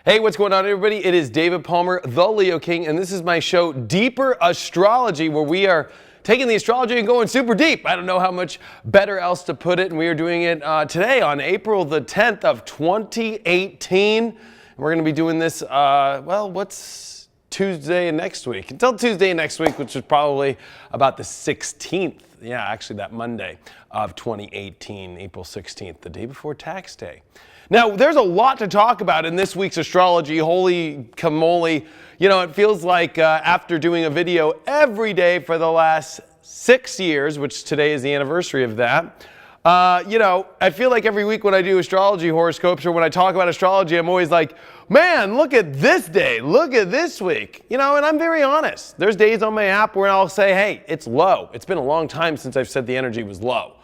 Hey, what's going on, everybody? It is David Palmer, the Leo King, and this is my show, Deeper Astrology, where we are taking the astrology and going super deep. I don't know how much better else to put it, and we are doing it today on April the 10th of 2018. And we're going to be doing this, what's Tuesday next week? Until Tuesday next week, which is probably about the 16th. Yeah, actually that Monday of 2018, April 16th, the day before tax day. Now, there's a lot to talk about in this week's astrology. Holy camoly. You know, it feels like after doing a video every day for the last 6 years, which today is the anniversary of that, I feel like every week when I do astrology horoscopes or when I talk about astrology, I'm always like, man, look at this day, look at this week. You know, and I'm very honest. There's days on my app where I'll say, hey, it's low. It's been a long time since I've said the energy was low.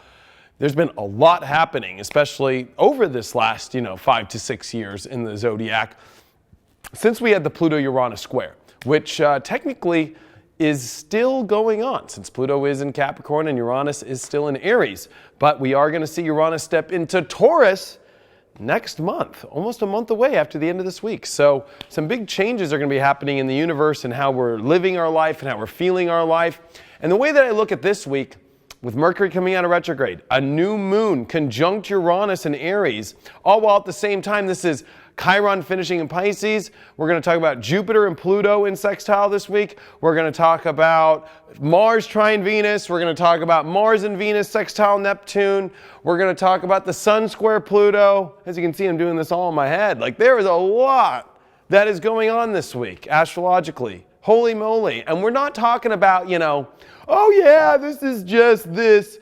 There's been a lot happening, especially over this last, 5 to 6 years in the zodiac, since we had the Pluto-Uranus square, which technically is still going on, since Pluto is in Capricorn and Uranus is still in Aries. But we are going to see Uranus step into Taurus next month, almost a month away after the end of this week. So some big changes are going to be happening in the universe and how we're living our life and how we're feeling our life. And the way that I look at this week, with Mercury coming out of retrograde, a new moon conjunct Uranus and Aries, all while at the same time this is Chiron finishing in Pisces. We're going to talk about Jupiter and Pluto in sextile this week. We're going to talk about Mars trine Venus. We're going to talk about Mars and Venus sextile Neptune. We're going to talk about the Sun square Pluto. As you can see, I'm doing this all in my head. Like, there is a lot that is going on this week astrologically. Holy moly. And we're not talking about, oh yeah, this is just this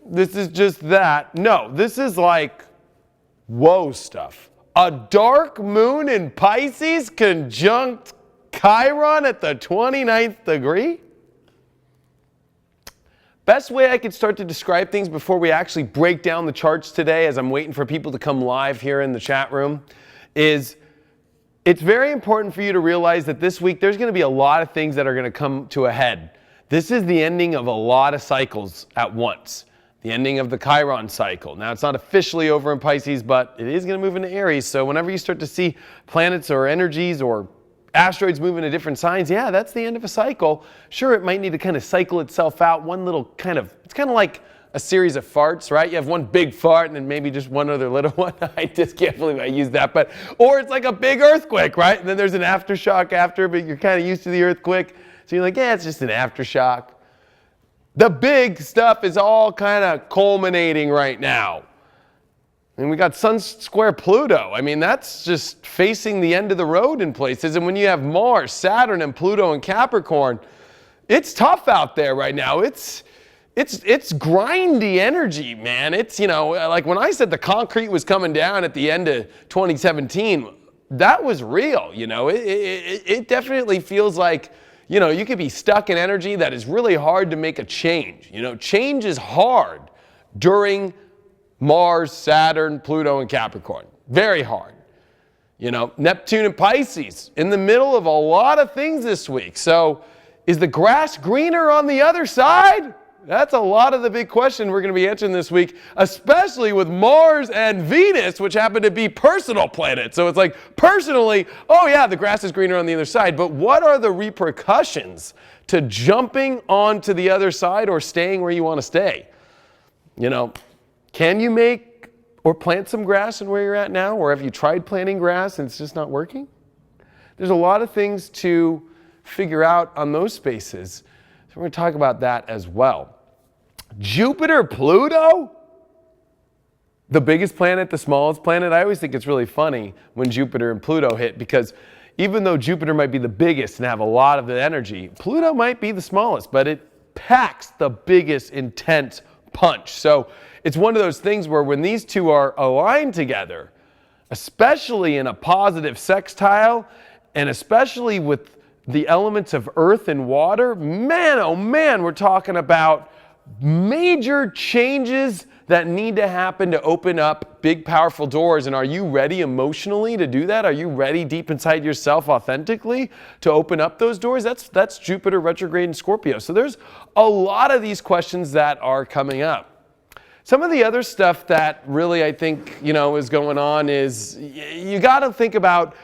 is just that. No, this is like, whoa stuff. A dark moon in Pisces conjunct Chiron at the 29th degree? Best way I could start to describe things before we actually break down the charts today, as I'm waiting for people to come live here in the chat room, is it's very important for you to realize that this week there's going to be a lot of things that are going to come to a head. This is the ending of a lot of cycles at once. The ending of the Chiron cycle. Now, it's not officially over in Pisces, but it is going to move into Aries. So whenever you start to see planets or energies or asteroids move into different signs, yeah, that's the end of a cycle. Sure, it might need to kind of cycle itself out. One little it's kind of like a series of farts, right? You have one big fart and then maybe just one other little one. I just can't believe I used that. Or it's like a big earthquake, right? And then there's an aftershock after, but you're kind of used to the earthquake. So you're like, yeah, it's just an aftershock. The big stuff is all kind of culminating right now. And we got Sun square Pluto. I mean, that's just facing the end of the road in places. And when you have Mars, Saturn, and Pluto and Capricorn, it's tough out there right now. It's grindy energy, man. It's, like when I said the concrete was coming down at the end of 2017, that was real, It definitely feels like, you could be stuck in energy that is really hard to make a change. Change is hard during Mars, Saturn, Pluto, and Capricorn. Very hard. Neptune and Pisces in the middle of a lot of things this week. So is the grass greener on the other side? That's a lot of the big question we're going to be answering this week, especially with Mars and Venus, which happen to be personal planets. So it's like, personally, oh yeah, the grass is greener on the other side, but what are the repercussions to jumping onto the other side or staying where you want to stay? Can you make or plant some grass in where you're at now? Or have you tried planting grass and it's just not working? There's a lot of things to figure out on those spaces. So we're going to talk about that as well. Jupiter, Pluto? The biggest planet, the smallest planet? I always think it's really funny when Jupiter and Pluto hit, because even though Jupiter might be the biggest and have a lot of the energy, Pluto might be the smallest, but it packs the biggest intense punch. So it's one of those things where when these two are aligned together, especially in a positive sextile, and especially with the elements of earth and water, man, oh man, we're talking about major changes that need to happen to open up big, powerful doors. And are you ready emotionally to do that? Are you ready deep inside yourself authentically to open up those doors? That's Jupiter retrograde in Scorpio. So there's a lot of these questions that are coming up. Some of the other stuff that really I think, is going on is you got to think about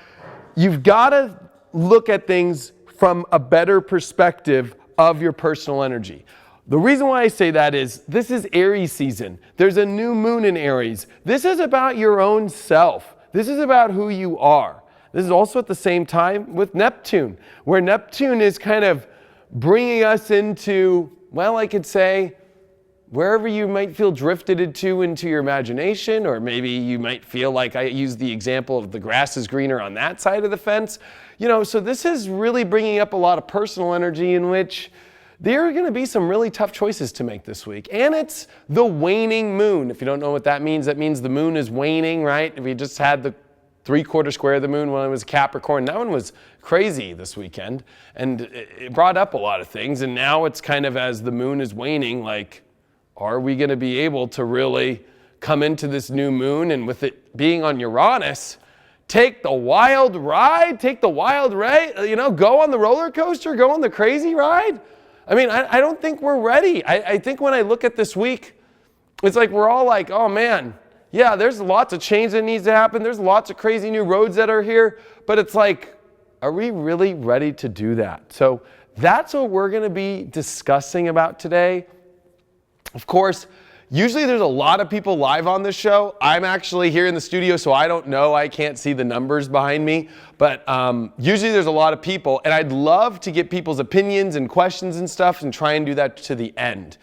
you've got to look at things from a better perspective of your personal energy. The reason why I say that is this is Aries season. There's a new moon in Aries. This is about your own self. This is about who you are. This is also at the same time with Neptune, where Neptune is kind of bringing us into, well, I could say, wherever you might feel drifted into your imagination, or maybe you might feel like I used the example of the grass is greener on that side of the fence. So this is really bringing up a lot of personal energy in which there are going to be some really tough choices to make this week. And it's the waning moon. If you don't know what that means the moon is waning, right? We just had the 3/4 square of the moon when it was Capricorn. That one was crazy this weekend. And it brought up a lot of things. And now it's kind of as the moon is waning, like, are we going to be able to really come into this new moon and with it being on Uranus, take the wild ride, go on the roller coaster, go on the crazy ride? I mean, I don't think we're ready. I think when I look at this week, it's like we're all like, oh man, yeah, there's lots of change that needs to happen. There's lots of crazy new roads that are here. But it's like, are we really ready to do that? So that's what we're going to be discussing about today. Of course, usually there's a lot of people live on this show. I'm actually here in the studio, so I don't know. I can't see the numbers behind me. But usually there's a lot of people, and I'd love to get people's opinions and questions and stuff and try and do that to the end.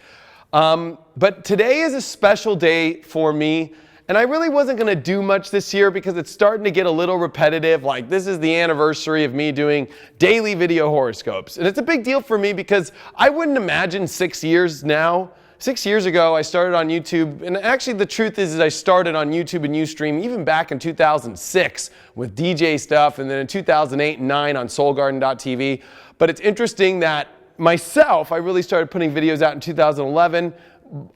But today is a special day for me, and I really wasn't going to do much this year because it's starting to get a little repetitive. Like, this is the anniversary of me doing daily video horoscopes. And it's a big deal for me because I wouldn't imagine 6 years now. 6 years ago, I started on YouTube, and actually the truth is I started on YouTube and Ustream even back in 2006 with DJ stuff, and then in 2008 and 9 on soulgarden.tv. But it's interesting that myself, I really started putting videos out in 2011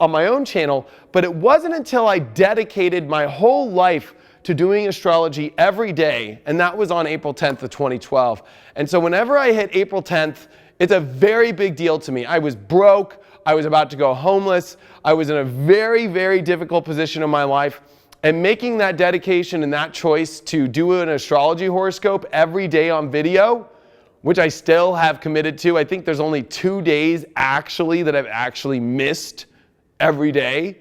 on my own channel, but it wasn't until I dedicated my whole life to doing astrology every day, and that was on April 10th of 2012. And so whenever I hit April 10th, it's a very big deal to me. I was broke. I was about to go homeless. I was in a very, very difficult position in my life. And making that dedication and that choice to do an astrology horoscope every day on video, which I still have committed to. I think there's only 2 days actually that I've actually missed every day.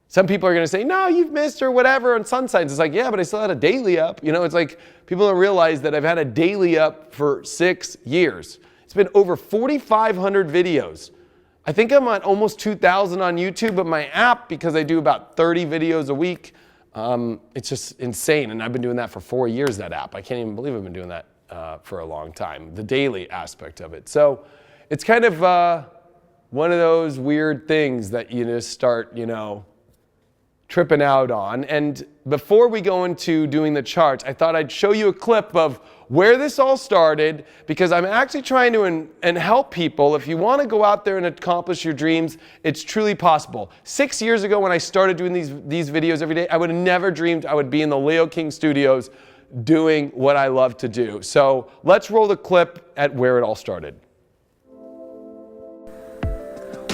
Some people are going to say, no, you've missed or whatever on sun signs. It's like, yeah, but I still had a daily up. It's like people don't realize that I've had a daily up for 6 years. It's been over 4,500 videos. I think I'm at almost 2,000 on YouTube, but my app, because I do about 30 videos a week, it's just insane. And I've been doing that for 4 years, that app. I can't even believe I've been doing that for a long time, the daily aspect of it. So it's kind of one of those weird things that you just start, tripping out on. And before we go into doing the charts, I thought I'd show you a clip of where this all started, because I'm actually trying to and help people. If you want to go out there and accomplish your dreams, it's truly possible. 6 years ago when I started doing these videos every day, I would have never dreamed I would be in the Leo King studios doing what I love to do. So let's roll the clip at where it all started.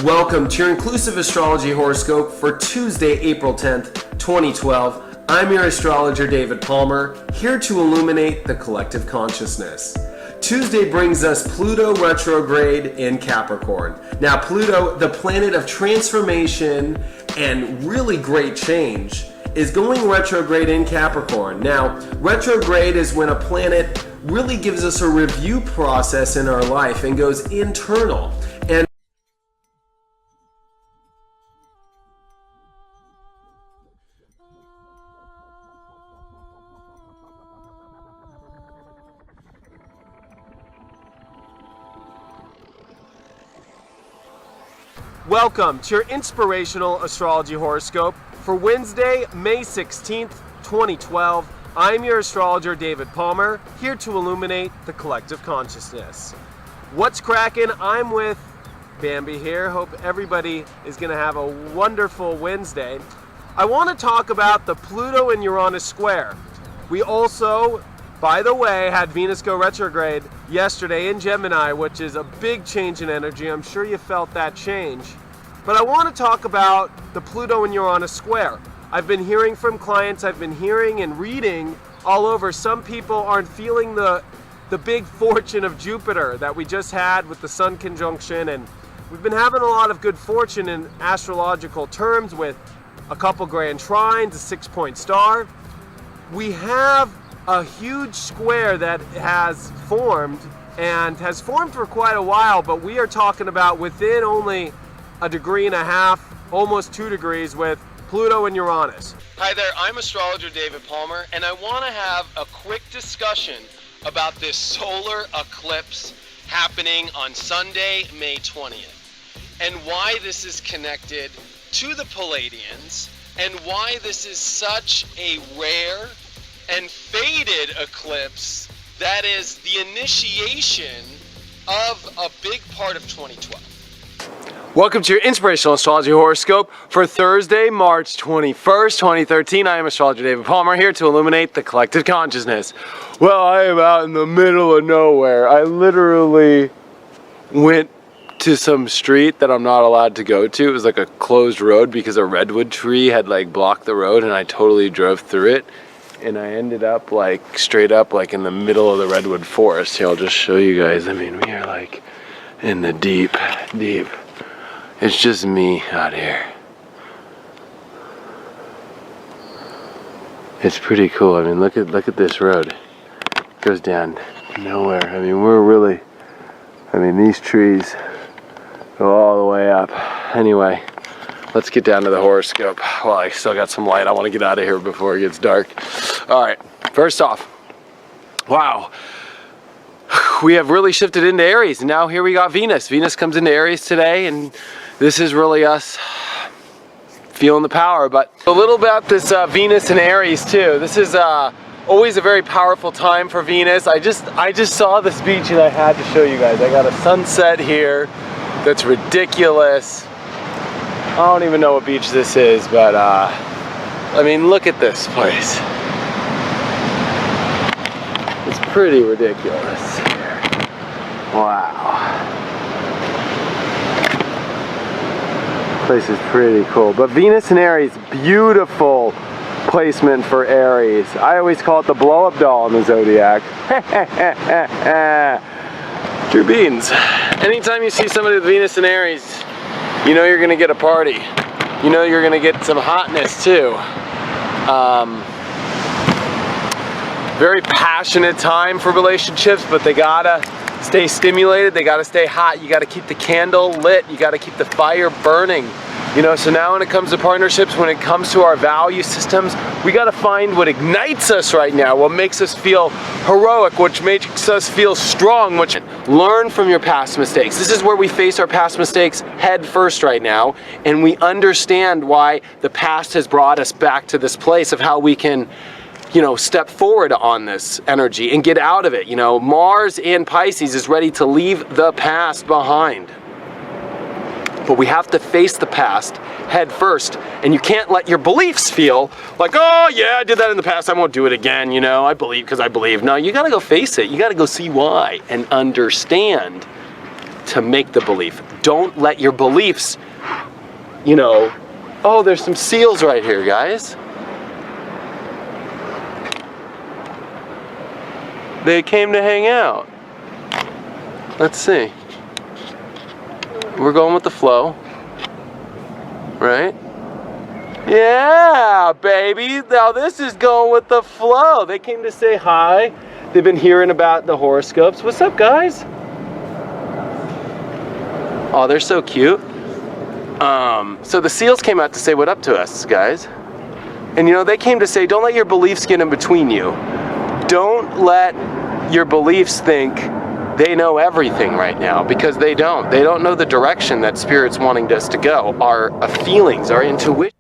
Welcome to your inclusive astrology horoscope for Tuesday, April 10th, 2012. I'm your astrologer, David Palmer, here to illuminate the collective consciousness. Tuesday brings us Pluto retrograde in Capricorn. Now, Pluto, the planet of transformation and really great change, is going retrograde in Capricorn. Now, retrograde is when a planet really gives us a review process in our life and goes internal. And welcome to your inspirational astrology horoscope for Wednesday, May 16th, 2012. I'm your astrologer, David Palmer, here to illuminate the collective consciousness. What's cracking? I'm with Bambi here. Hope everybody is going to have a wonderful Wednesday. I want to talk about the Pluto and Uranus square. We also, by the way, had Venus go retrograde yesterday in Gemini, which is a big change in energy. I'm sure you felt that change. But I want to talk about the Pluto and Uranus square. I've been hearing from clients, I've been hearing and reading all over. Some people aren't feeling the big fortune of Jupiter that we just had with the Sun conjunction, and we've been having a lot of good fortune in astrological terms with a couple grand trines, a 6-point star. We have a huge square that has formed, and has formed for quite a while, but we are talking about within only 1.5 degrees, almost 2 degrees, with Pluto and Uranus. Hi there, I'm astrologer David Palmer, and I want to have a quick discussion about this solar eclipse happening on Sunday, May 20th, and why this is connected to the Palladians, and why this is such a rare and faded eclipse that is the initiation of a big part of 2012. Welcome to your inspirational astrology horoscope for Thursday, March 21st, 2013. I am astrologer David Palmer, here to illuminate the collective consciousness. Well, I am out in the middle of nowhere. I literally went to some street that I'm not allowed to go to. It was like a closed road because a redwood tree had like blocked the road, and I totally drove through it. And I ended up like straight up like in the middle of the redwood forest. Here, I'll just show you guys. I mean, we are like in the deep. It's just me out here. It's pretty cool. I mean, look at this road. It goes down nowhere. I mean, these trees go all the way up. Anyway, let's get down to the horoscope. Well, I still got some light. I want to get out of here before it gets dark. All right, first off, wow. We have really shifted into Aries, and now here we got Venus. Venus comes into Aries today, and this is really us feeling the power. But a little about this Venus and Aries too. This is always a very powerful time for Venus. I just saw this beach and I had to show you guys. I got a sunset here that's ridiculous. I don't even know what beach this is, but I mean, look at this place. It's pretty ridiculous here. Wow. Place is pretty cool. But Venus and Aries, beautiful placement for Aries. I always call it the blow-up doll in the zodiac. True beans. Anytime you see somebody with Venus and Aries, you know you're gonna get a party. You know you're gonna get some hotness too. Very passionate time for relationships, but they gotta stay stimulated, they gotta stay hot, you gotta keep the candle lit, you gotta keep the fire burning. You know, so now when it comes to partnerships, when it comes to our value systems, we gotta find what ignites us right now, what makes us feel heroic, which makes us feel strong, which learn from your past mistakes. This is where we face our past mistakes head first right now, and we understand why the past has brought us back to this place of how we can, you know, step forward on this energy and get out of it. You know, Mars in Pisces is ready to leave the past behind. But we have to face the past head first, and you can't let your beliefs feel like, oh yeah, I did that in the past, I won't do it again, you know, I believe because I believe. No, you gotta go face it. You gotta go see why and understand to make the belief. Don't let your beliefs, you know, oh, there's some seals right here, guys. They came to hang out. Let's see. We're going with the flow, right? Yeah, baby. Now this is going with the flow. They came to say hi. They've been hearing about the horoscopes. What's up, guys? Oh, they're so cute. So the seals came out to say what up to us, guys. And you know, they came to say, don't let your beliefs get in between you. Don't let your beliefs think they know everything right now, because they don't. They don't know the direction that Spirit's wanting us to go. Our feelings, our intuition.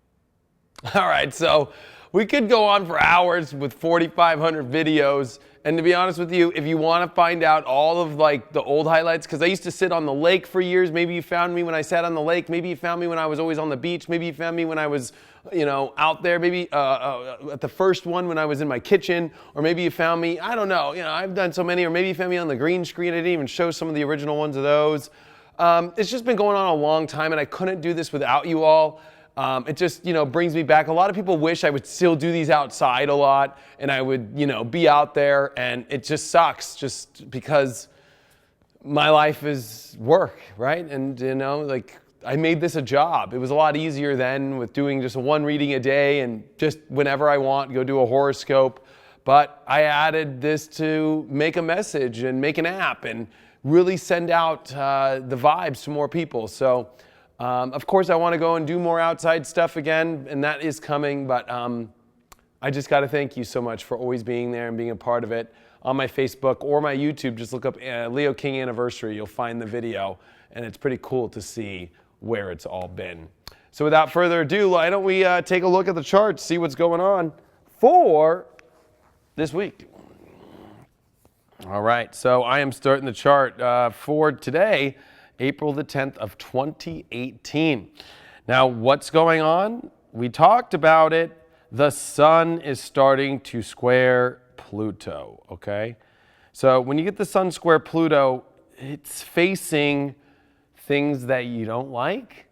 All right, so we could go on for hours with 4,500 videos. And to be honest with you, if you want to find out all of like the old highlights, because I used to sit on the lake for years. Maybe you found me when I sat on the lake. Maybe you found me when I was always on the beach. Maybe you found me when I was, you know, out there. Maybe at the first one when I was in my kitchen. Or maybe you found me, I don't know. You know, I've done so many. Or maybe you found me on the green screen. I didn't even show some of the original ones of those. It's just been going on a long time, and I couldn't do this without you all. It just, brings me back. A lot of people wish I would still do these outside a lot and I would, be out there, and it just sucks just because my life is work, right? And, I made this a job. It was a lot easier then with doing just one reading a day and just whenever I want, go do a horoscope. But I added this to make a message and make an app and really send out the vibes to more people. So, of course, I want to go and do more outside stuff again, and that is coming. But I just got to thank you so much for always being there and being a part of it. On my Facebook or my YouTube, just look up Leo King Anniversary. You'll find the video, and it's pretty cool to see where it's all been. So without further ado, why don't we take a look at the charts, see what's going on for this week. All right, so I am starting the chart for today, April the 10th of 2018. Now, what's going on? We talked about it. The sun is starting to square Pluto, okay? So when you get the sun square Pluto, it's facing things that you don't like.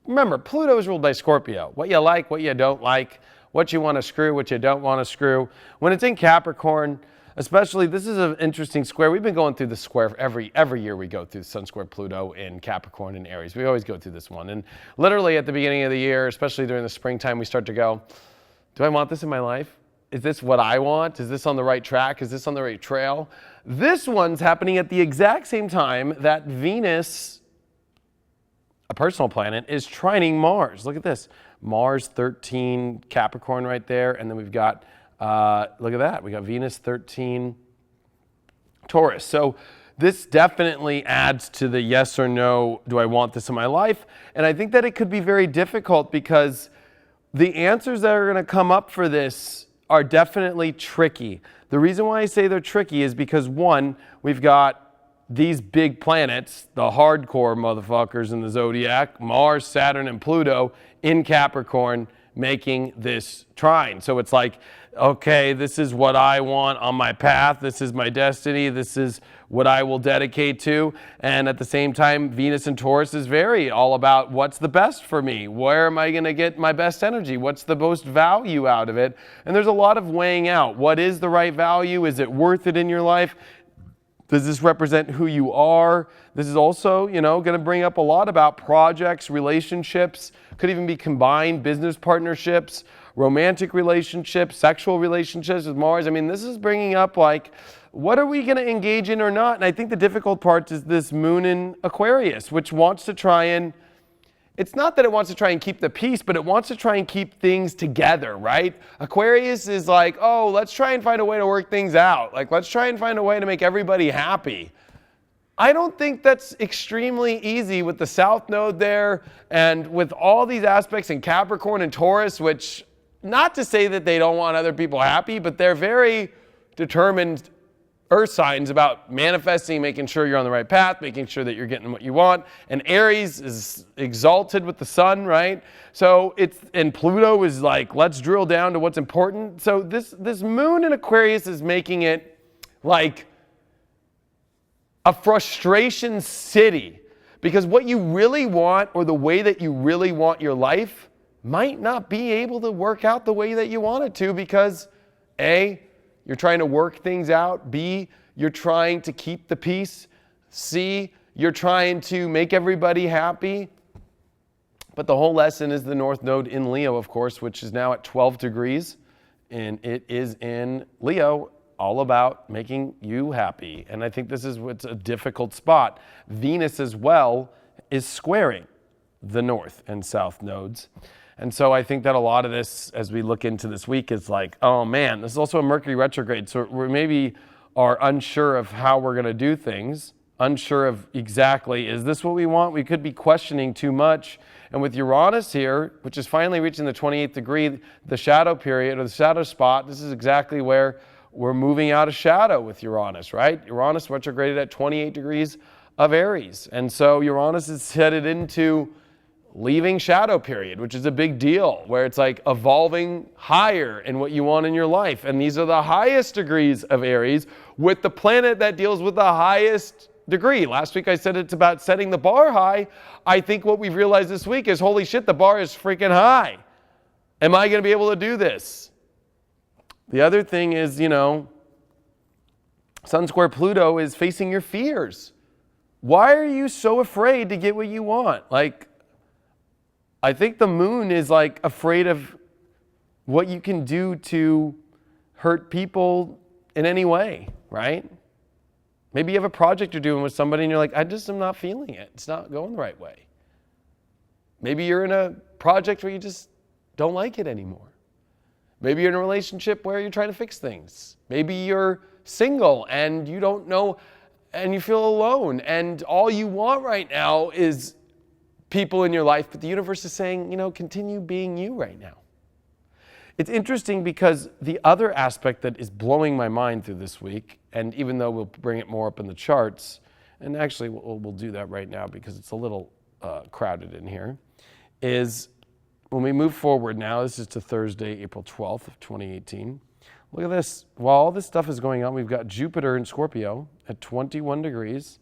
Remember, Pluto is ruled by Scorpio. What you like, what you don't like, what you want to screw, what you don't want to screw. When it's in Capricorn, especially, this is an interesting square. We've been going through the square every year. We go through Sun square Pluto in Capricorn and Aries. We always go through this one. And literally at the beginning of the year, especially during the springtime, we start to go, do I want this in my life? Is this what I want? Is this on the right track? Is this on the right trail? This one's happening at the exact same time that Venus, a personal planet, is trining Mars. Look at this. Mars 13 Capricorn right there. And then we've got, look at that. We got Venus 13 Taurus. So this definitely adds to the yes or no, do I want this in my life? And I think that it could be very difficult because the answers that are going to come up for this are definitely tricky. The reason why I say they're tricky is because, one, we've got these big planets, the hardcore motherfuckers in the zodiac, Mars, Saturn, and Pluto in Capricorn, making this trine. So it's like, okay, this is what I want on my path. This is my destiny. This is what I will dedicate to. And at the same time, Venus and Taurus is very all about what's the best for me. Where am I going to get my best energy? What's the most value out of it? And there's a lot of weighing out. What is the right value? Is it worth it in your life? Does this represent who you are? This is also, going to bring up a lot about projects, relationships, could even be combined business partnerships, romantic relationships, sexual relationships with Mars. I mean, this is bringing up like, what are we going to engage in or not? And I think the difficult part is this moon in Aquarius, which wants to try and, it's not that it wants to try and keep the peace, but it wants to try and keep things together, right? Aquarius is like, oh, let's try and find a way to work things out. Like, let's try and find a way to make everybody happy. I don't think that's extremely easy with the South Node there and with all these aspects in Capricorn and Taurus, which, not to say that they don't want other people happy, but they're very determined earth signs about manifesting, making sure you're on the right path, making sure that you're getting what you want. And Aries is exalted with the sun, right? So and Pluto is like, let's drill down to what's important. So this moon in Aquarius is making it like a frustration city, because what you really want, or the way that you really want your life, might not be able to work out the way that you want it to, because A, you're trying to work things out. B, you're trying to keep the peace. C, you're trying to make everybody happy. But the whole lesson is the North Node in Leo, of course, which is now at 12 degrees. And it is in Leo, all about making you happy. And I think this is what's a difficult spot. Venus as well is squaring the North and South nodes. And so I think that a lot of this, as we look into this week, is like, oh man, this is also a Mercury retrograde. So we maybe are unsure of how we're going to do things, unsure of exactly, is this what we want? We could be questioning too much. And with Uranus here, which is finally reaching the 28th degree, the shadow period or the shadow spot, this is exactly where we're moving out of shadow with Uranus, right? Uranus retrograded at 28 degrees of Aries. And so Uranus is headed into leaving shadow period, which is a big deal, where it's like evolving higher in what you want in your life. And these are the highest degrees of Aries, with the planet that deals with the highest degree. Last week I said it's about setting the bar high. I think what we've realized this week is, holy shit, the bar is freaking high. Am I going to be able to do this? The other thing is, Sun square Pluto is facing your fears. Why are you so afraid to get what you want? I think the moon is afraid of what you can do to hurt people in any way, right? Maybe you have a project you're doing with somebody and you're like, I just am not feeling it. It's not going the right way. Maybe you're in a project where you just don't like it anymore. Maybe you're in a relationship where you're trying to fix things. Maybe you're single and you don't know and you feel alone and all you want right now is people in your life, but the universe is saying, continue being you right now. It's interesting because the other aspect that is blowing my mind through this week, and even though we'll bring it more up in the charts, and actually we'll do that right now because it's a little crowded in here, is when we move forward now, this is to Thursday, April 12th of 2018. Look at this. While all this stuff is going on, we've got Jupiter in Scorpio at 21 degrees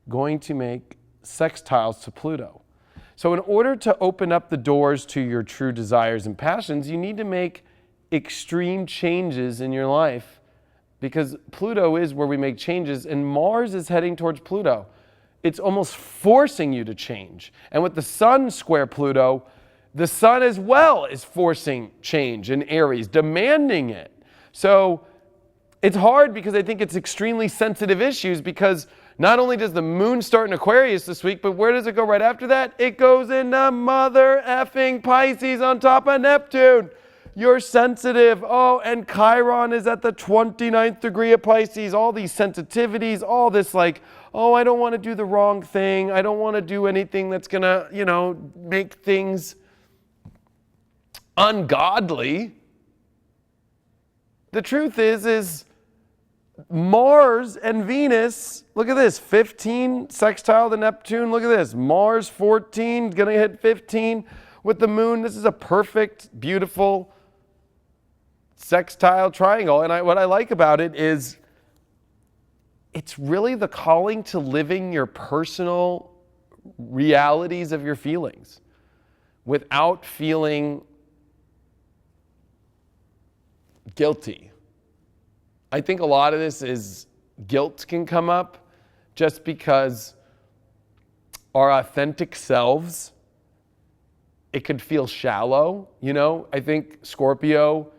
going to make sextiles to Pluto. So in order to open up the doors to your true desires and passions, you need to make extreme changes in your life because Pluto is where we make changes and Mars is heading towards Pluto. It's almost forcing you to change. And with the Sun square Pluto, the Sun as well is forcing change in Aries, demanding it. So it's hard because I think it's extremely sensitive issues because not only does the moon start in Aquarius this week, but where does it go right after that? It goes into mother effing Pisces on top of Neptune. You're sensitive. Oh, and Chiron is at the 29th degree of Pisces. All these sensitivities, all this oh, I don't want to do the wrong thing. I don't want to do anything that's going to, make things ungodly. The truth is Mars and Venus, look at this, 15 sextile to Neptune, look at this, Mars 14, gonna hit 15 with the moon. This is a perfect, beautiful sextile triangle. And what I like about it is it's really the calling to living your personal realities of your feelings without feeling guilty. I think a lot of this is guilt can come up just because our authentic selves, it could feel shallow. I think Scorpio,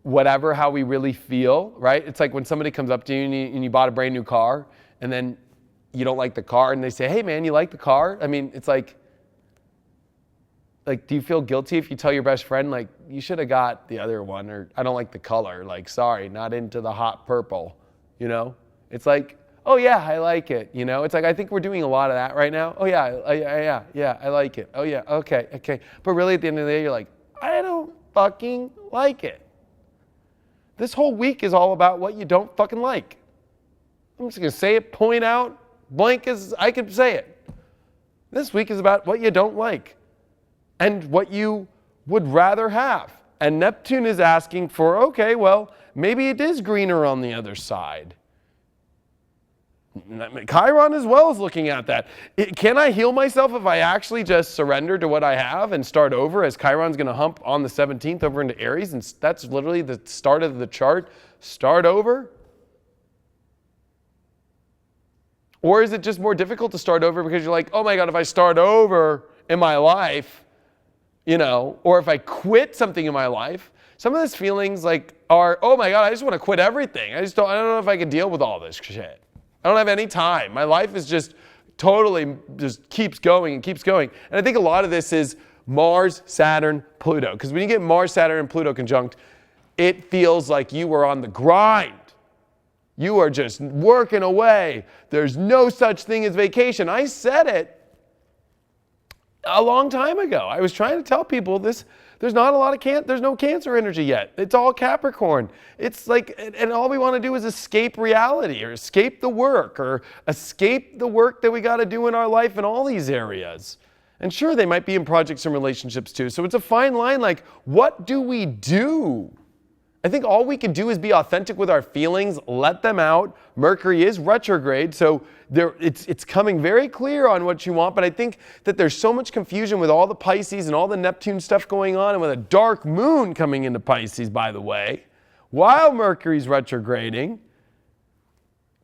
whatever, how we really feel, right? It's like when somebody comes up to you and you bought a brand new car and then you don't like the car and they say, hey man, you like the car? I mean, it's like, do you feel guilty if you tell your best friend, you should have got the other one, or I don't like the color, sorry, not into the hot purple, It's like, oh yeah, I like it, It's like, I think we're doing a lot of that right now. Oh yeah, yeah, I like it. Oh yeah, okay. But really at the end of the day, you're like, I don't fucking like it. This whole week is all about what you don't fucking like. I'm just gonna say it, point out, blank as I can say it. This week is about what you don't like and what you would rather have. And Neptune is asking for, okay, well, maybe it is greener on the other side. Chiron as well is looking at that. Can I heal myself if I actually just surrender to what I have and start over, as Chiron's going to hump on the 17th over into Aries, and that's literally the start of the chart, start over? Or is it just more difficult to start over because you're like, oh my God, if I start over in my life, or if I quit something in my life, some of those feelings are, oh my God, I just want to quit everything. I don't know if I can deal with all this shit. I don't have any time. My life is just totally just keeps going and keeps going. And I think a lot of this is Mars, Saturn, Pluto. Because when you get Mars, Saturn, and Pluto conjunct, it feels like you are on the grind. You are just working away. There's no such thing as vacation. I said it a long time ago. I was trying to tell people this. There's not a lot of there's no Cancer energy yet. It's all Capricorn. It's and all we want to do is escape reality or escape the work or escape the work that we got to do in our life in all these areas. And sure, they might be in projects and relationships too. So it's a fine line, what do we do? I think all we can do is be authentic with our feelings, let them out. Mercury is retrograde, so it's coming very clear on what you want, but I think that there's so much confusion with all the Pisces and all the Neptune stuff going on, and with a dark moon coming into Pisces, by the way, while Mercury's retrograding.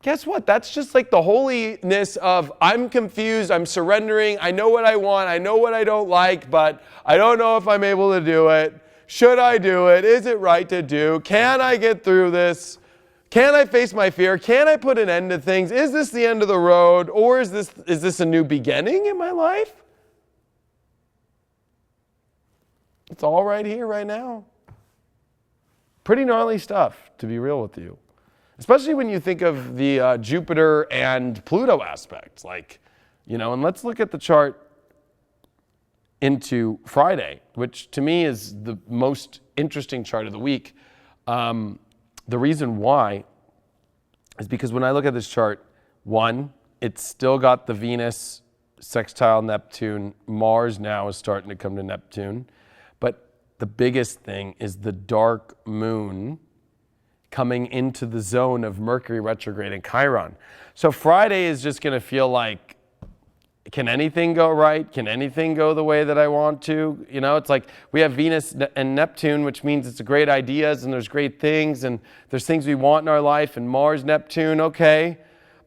Guess what? That's just like the holiness of I'm confused, I'm surrendering, I know what I want, I know what I don't like, but I don't know if I'm able to do it. Should I do it? Is it right to do? Can I get through this? Can I face my fear? Can I put an end to things? Is this the end of the road? Or is this a new beginning in my life? It's all right here, right now. Pretty gnarly stuff, to be real with you. Especially when you think of the Jupiter and Pluto aspects. And let's look at the chart into Friday, which to me is the most interesting chart of the week. The reason why is because when I look at this chart, one, it's still got the Venus sextile Neptune. Mars now is starting to come to Neptune. But the biggest thing is the dark moon coming into the zone of Mercury retrograde and Chiron. So Friday is just going to feel like, can anything go right? Can anything go the way that I want to? It's like we have Venus and Neptune, which means it's great ideas and there's great things and there's things we want in our life, and Mars, Neptune, okay.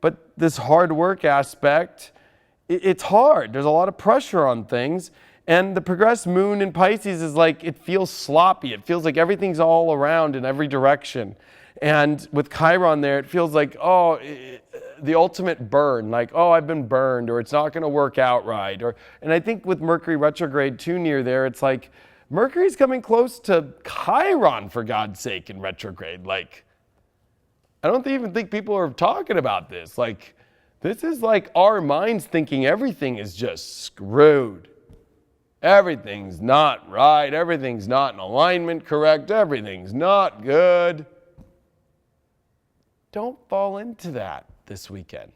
But this hard work aspect, it's hard. There's a lot of pressure on things. And the progressed moon in Pisces is like, it feels sloppy. It feels like everything's all around in every direction. And with Chiron there, it feels like, the ultimate burn, like, I've been burned, or it's not going to work out right. And I think with Mercury retrograde too near there, it's like Mercury's coming close to Chiron, for God's sake, in retrograde. Like, I don't even think people are talking about this. Like, this is like our minds thinking everything is just screwed. Everything's not right. Everything's not in alignment correct. Everything's not good. Don't fall into that this weekend.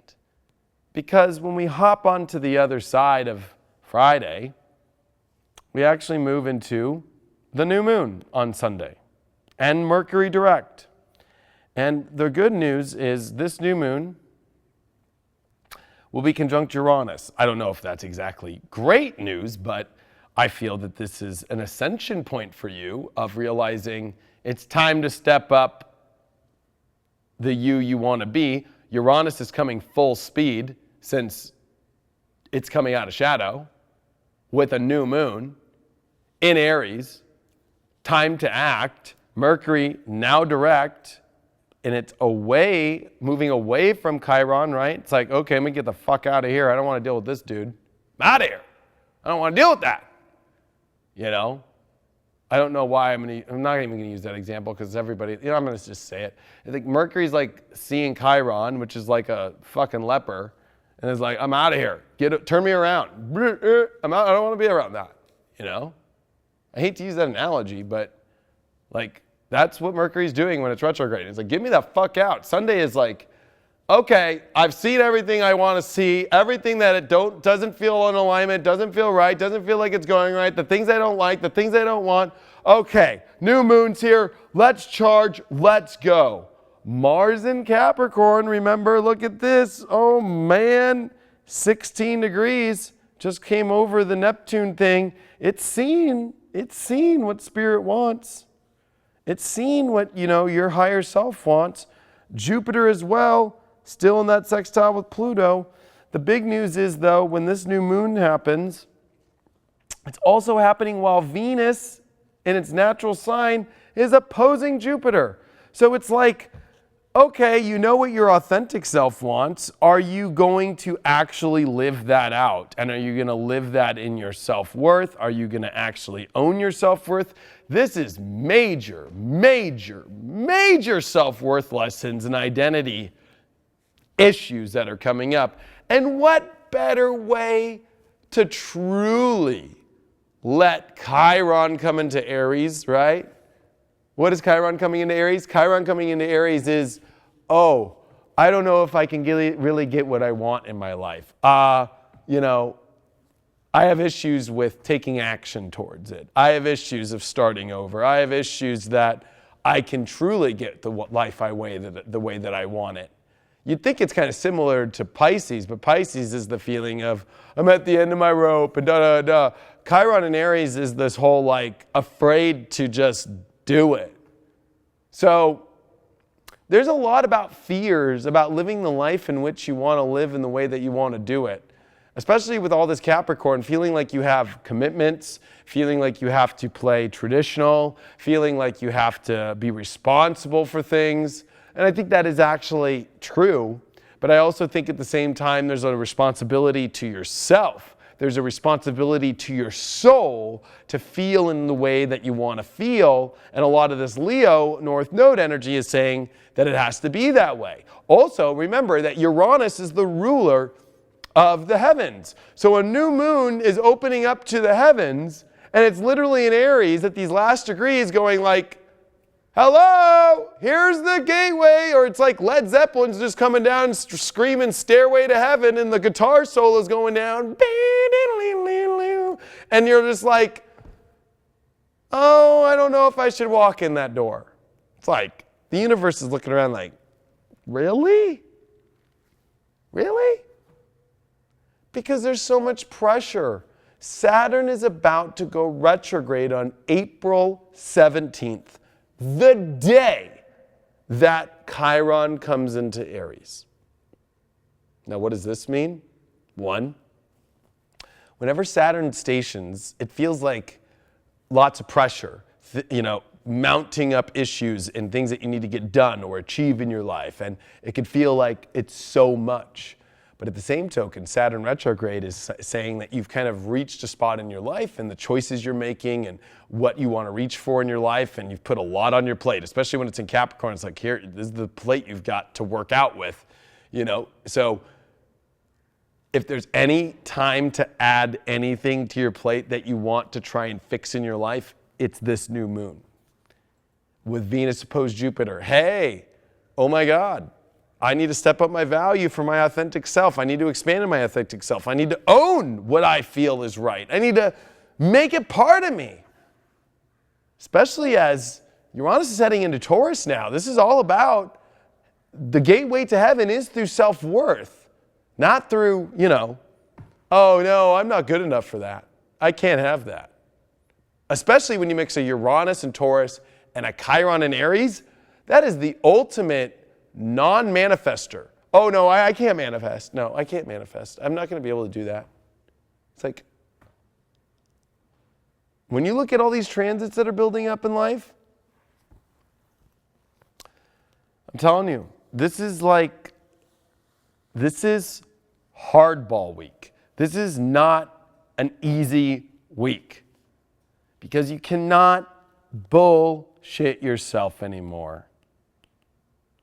Because when we hop onto the other side of Friday, we actually move into the new moon on Sunday and Mercury direct. And the good news is this new moon will be conjunct Uranus. I don't know if that's exactly great news, but I feel that this is an ascension point for you of realizing it's time to step up the you want to be. Uranus is coming full speed since it's coming out of shadow with a new moon in Aries. Time to act. Mercury now direct, and it's moving away from Chiron, right? It's like, okay, I'm going to get the fuck out of here. I don't want to deal with this dude. I'm out of here. I don't want to deal with that. I don't know why I'm not even going to use that example because everybody, I'm going to just say it. I think Mercury's like seeing Chiron, which is like a fucking leper, and it's like, I'm out of here. Turn me around. I'm out. I don't want to be around that. I hate to use that analogy, but like that's what Mercury's doing when it's retrograde. It's like, get me the fuck out. Sunday is like, okay, I've seen everything I want to see, everything that it doesn't feel in alignment, doesn't feel right, doesn't feel like it's going right, the things I don't like, the things I don't want. Okay, new moon's here, let's charge, let's go. Mars in Capricorn, remember, look at this. Oh man, 16 degrees, just came over the Neptune thing. It's seen what spirit wants. It's seen what, your higher self wants. Jupiter as well. Still in that sextile with Pluto. The big news is, though, when this new moon happens, it's also happening while Venus, in its natural sign, is opposing Jupiter. So it's like, okay, you know what your authentic self wants. Are you going to actually live that out? And are you going to live that in your self-worth? Are you going to actually own your self-worth? This is major, major, major self-worth lessons and identity issues that are coming up. And what better way to truly let Chiron come into Aries, right? What is Chiron coming into Aries? Chiron coming into Aries is, I don't know if I can really get what I want in my life. I have issues with taking action towards it. I have issues of starting over. I have issues that I can truly get the life the way that I want it. You'd think it's kind of similar to Pisces, but Pisces is the feeling of, I'm at the end of my rope, and da-da-da. Chiron and Aries is this whole like afraid to just do it. So there's a lot about fears, about living the life in which you want to live in the way that you want to do it. Especially with all this Capricorn, feeling like you have commitments, feeling like you have to play traditional, feeling like you have to be responsible for things. And I think that is actually true. But I also think at the same time, there's a responsibility to yourself. There's a responsibility to your soul to feel in the way that you want to feel. And a lot of this Leo North Node energy is saying that it has to be that way. Also, remember that Uranus is the ruler of the heavens. So a new moon is opening up to the heavens, and it's literally in Aries at these last degrees going like, hello, here's the gateway. Or it's like Led Zeppelin's just coming down screaming Stairway to Heaven, and the guitar solo's going down. And you're just like, oh, I don't know if I should walk in that door. It's like the universe is looking around like, really? Really? Because there's so much pressure. Saturn is about to go retrograde on April 17th, the day that Chiron comes into Aries. Now, what does this mean? One, whenever Saturn stations, it feels like lots of pressure, mounting up issues and things that you need to get done or achieve in your life. And it can feel like it's so much. But at the same token, Saturn retrograde is saying that you've kind of reached a spot in your life and the choices you're making and what you want to reach for in your life, and you've put a lot on your plate, especially when it's in Capricorn. It's like, here, this is the plate you've got to work out with, So if there's any time to add anything to your plate that you want to try and fix in your life, it's this new moon. With Venus opposed Jupiter, hey, oh my God. I need to step up my value for my authentic self. I need to expand in my authentic self. I need to own what I feel is right. I need to make it part of me. Especially as Uranus is heading into Taurus now. This is all about the gateway to heaven is through self-worth, not through, oh no, I'm not good enough for that. I can't have that. Especially when you mix a Uranus and Taurus and a Chiron and Aries, that is the ultimate non-manifester. Oh no, I can't manifest. No, I can't manifest. I'm not going to be able to do that. It's like, when you look at all these transits that are building up in life, I'm telling you, this is hardball week. This is not an easy week because you cannot bullshit yourself anymore.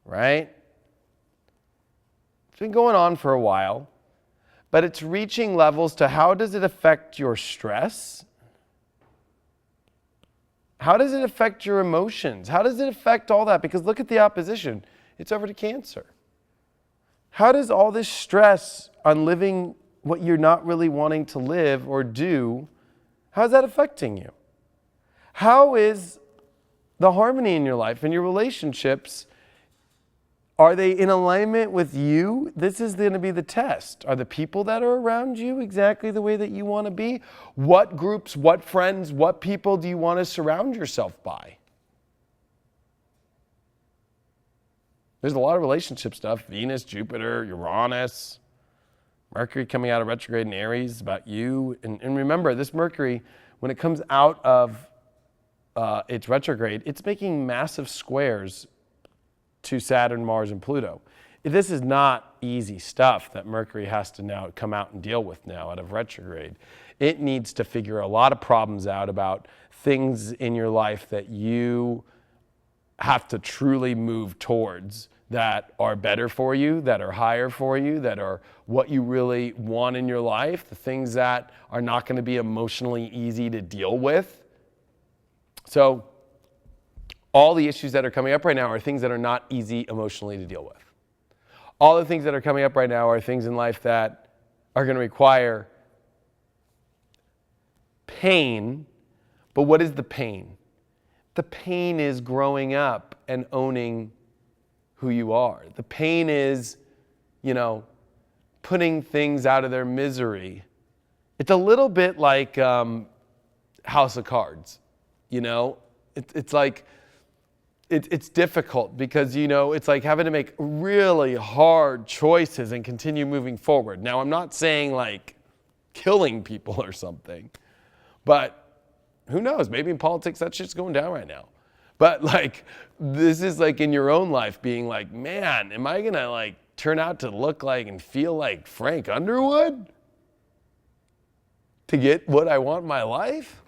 Right? It's been going on for a while, but it's reaching levels to how does it affect your stress? How does it affect your emotions? How does it affect all that? Because look at the opposition. It's over to Cancer. How does all this stress on living what you're not really wanting to live or do, how is that affecting you? How is the harmony in your life and your relationships? Are they in alignment with you? This is going to be the test. Are the people that are around you exactly the way that you want to be? What groups, what friends, what people do you want to surround yourself by? There's a lot of relationship stuff. Venus, Jupiter, Uranus, Mercury coming out of retrograde in Aries, about you. And remember, this Mercury, when it comes out of its retrograde, it's making massive squares to Saturn, Mars, and Pluto. This is not easy stuff that Mercury has to now come out and deal with now out of retrograde. It needs to figure a lot of problems out about things in your life that you have to truly move towards that are better for you, that are higher for you, that are what you really want in your life, the things that are not going to be emotionally easy to deal with. So all the issues that are coming up right now are things that are not easy emotionally to deal with. All the things that are coming up right now are things in life that are going to require pain. But what is the pain? the pain is growing up and owning who you are. The pain is, putting things out of their misery. It's a little bit like House of Cards, It's like, it's difficult because, it's like having to make really hard choices and continue moving forward. Now, I'm not saying like killing people or something, but who knows? Maybe in politics that shit's going down right now. But like, this is like in your own life being like, man, am I gonna like turn out to look like and feel like Frank Underwood to get what I want in my life?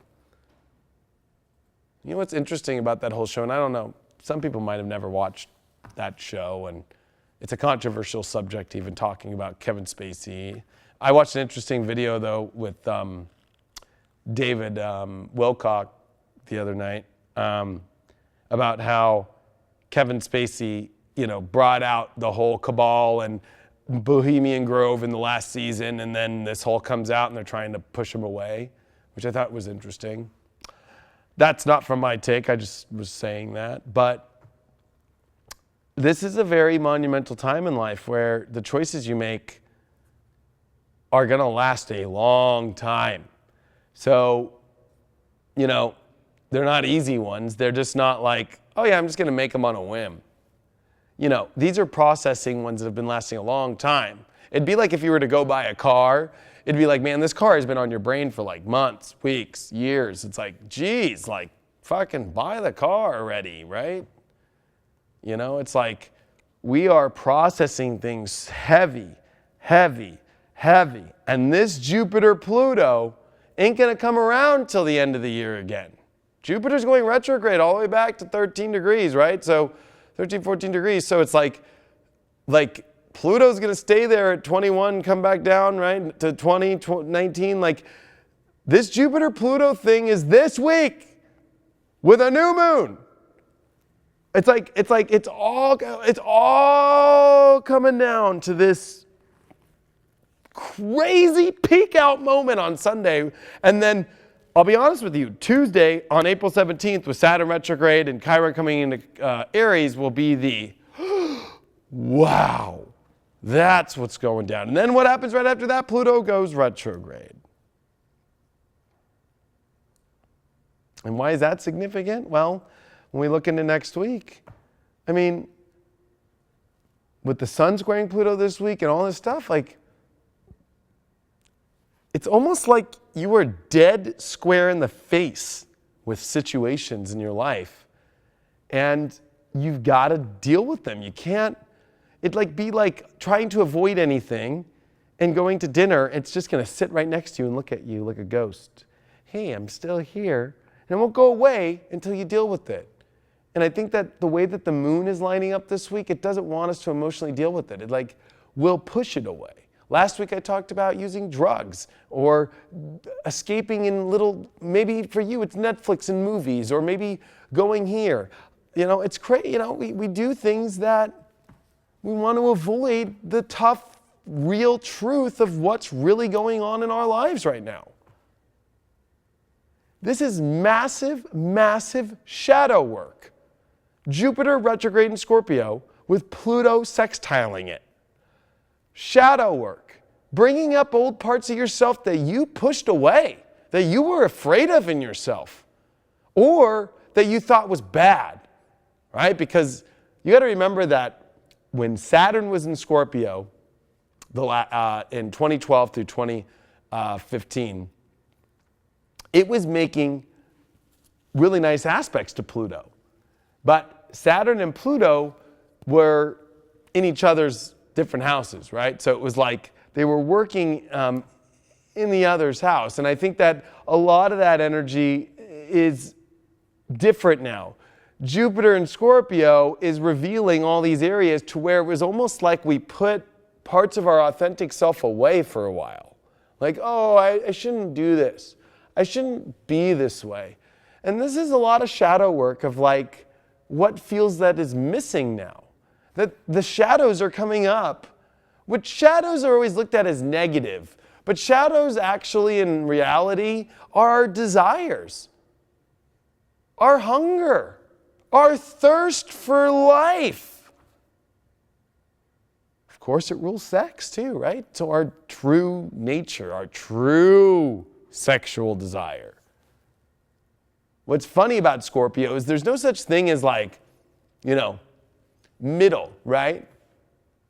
You know what's interesting about that whole show, and I don't know, some people might have never watched that show, and it's a controversial subject even talking about Kevin Spacey. I watched an interesting video though with David Wilcock the other night about how Kevin Spacey, brought out the whole cabal and Bohemian Grove in the last season, and then this whole comes out and they're trying to push him away, which I thought was interesting. That's not from my take, I just was saying that. But this is a very monumental time in life where the choices you make are going to last a long time. So, they're not easy ones. They're just not like, oh yeah, I'm just going to make them on a whim. These are processing ones that have been lasting a long time. It'd be like if you were to go buy a car. It'd be like, man, this car has been on your brain for like months, weeks, years. It's like, geez, like fucking buy the car already, right? It's like we are processing things heavy. And this Jupiter-Pluto ain't going to come around till the end of the year again. Jupiter's going retrograde all the way back to 13 degrees, right? So 13, 14 degrees. So it's like Pluto's going to stay there at 21, come back down, right, to 20, 19. Like this Jupiter-Pluto thing is this week with a new moon. It's all coming down to this crazy peak out moment on Sunday. And then I'll be honest with you, Tuesday on April 17th with Saturn retrograde and Chiron coming into Aries will be the wow, that's what's going down. And then what happens right after that? Pluto goes retrograde. And why is that significant? Well, when we look into next week, with the sun squaring Pluto this week and all this stuff, like, it's almost like you are dead square in the face with situations in your life, and you've got to deal with them. You can't, be like trying to avoid anything and going to dinner. It's just going to sit right next to you and look at you like a ghost. Hey, I'm still here. And it won't go away until you deal with it. And I think that the way that the moon is lining up this week, it doesn't want us to emotionally deal with it. It will push it away. Last week I talked about using drugs or escaping in maybe for you it's Netflix and movies, or maybe going here. It's crazy. We do things that we want to avoid the tough, real truth of what's really going on in our lives right now. This is massive, massive shadow work. Jupiter retrograde in Scorpio with Pluto sextiling it. Shadow work, bringing up old parts of yourself that you pushed away, that you were afraid of in yourself, or that you thought was bad, right? Because you got to remember that when Saturn was in Scorpio in 2012 through 2015, it was making really nice aspects to Pluto. But Saturn and Pluto were in each other's different houses, right? So it was like they were working in the other's house. And I think that a lot of that energy is different now. Jupiter in Scorpio is revealing all these areas to where it was almost like we put parts of our authentic self away for a while. Like, oh, I shouldn't do this. I shouldn't be this way. And this is a lot of shadow work of like what feels that is missing now. That the shadows are coming up, which shadows are always looked at as negative. But shadows actually in reality are desires. our hunger, our thirst for life. Of course, it rules sex too, right? So our true nature, our true sexual desire. What's funny about Scorpio is there's no such thing as like, middle, right?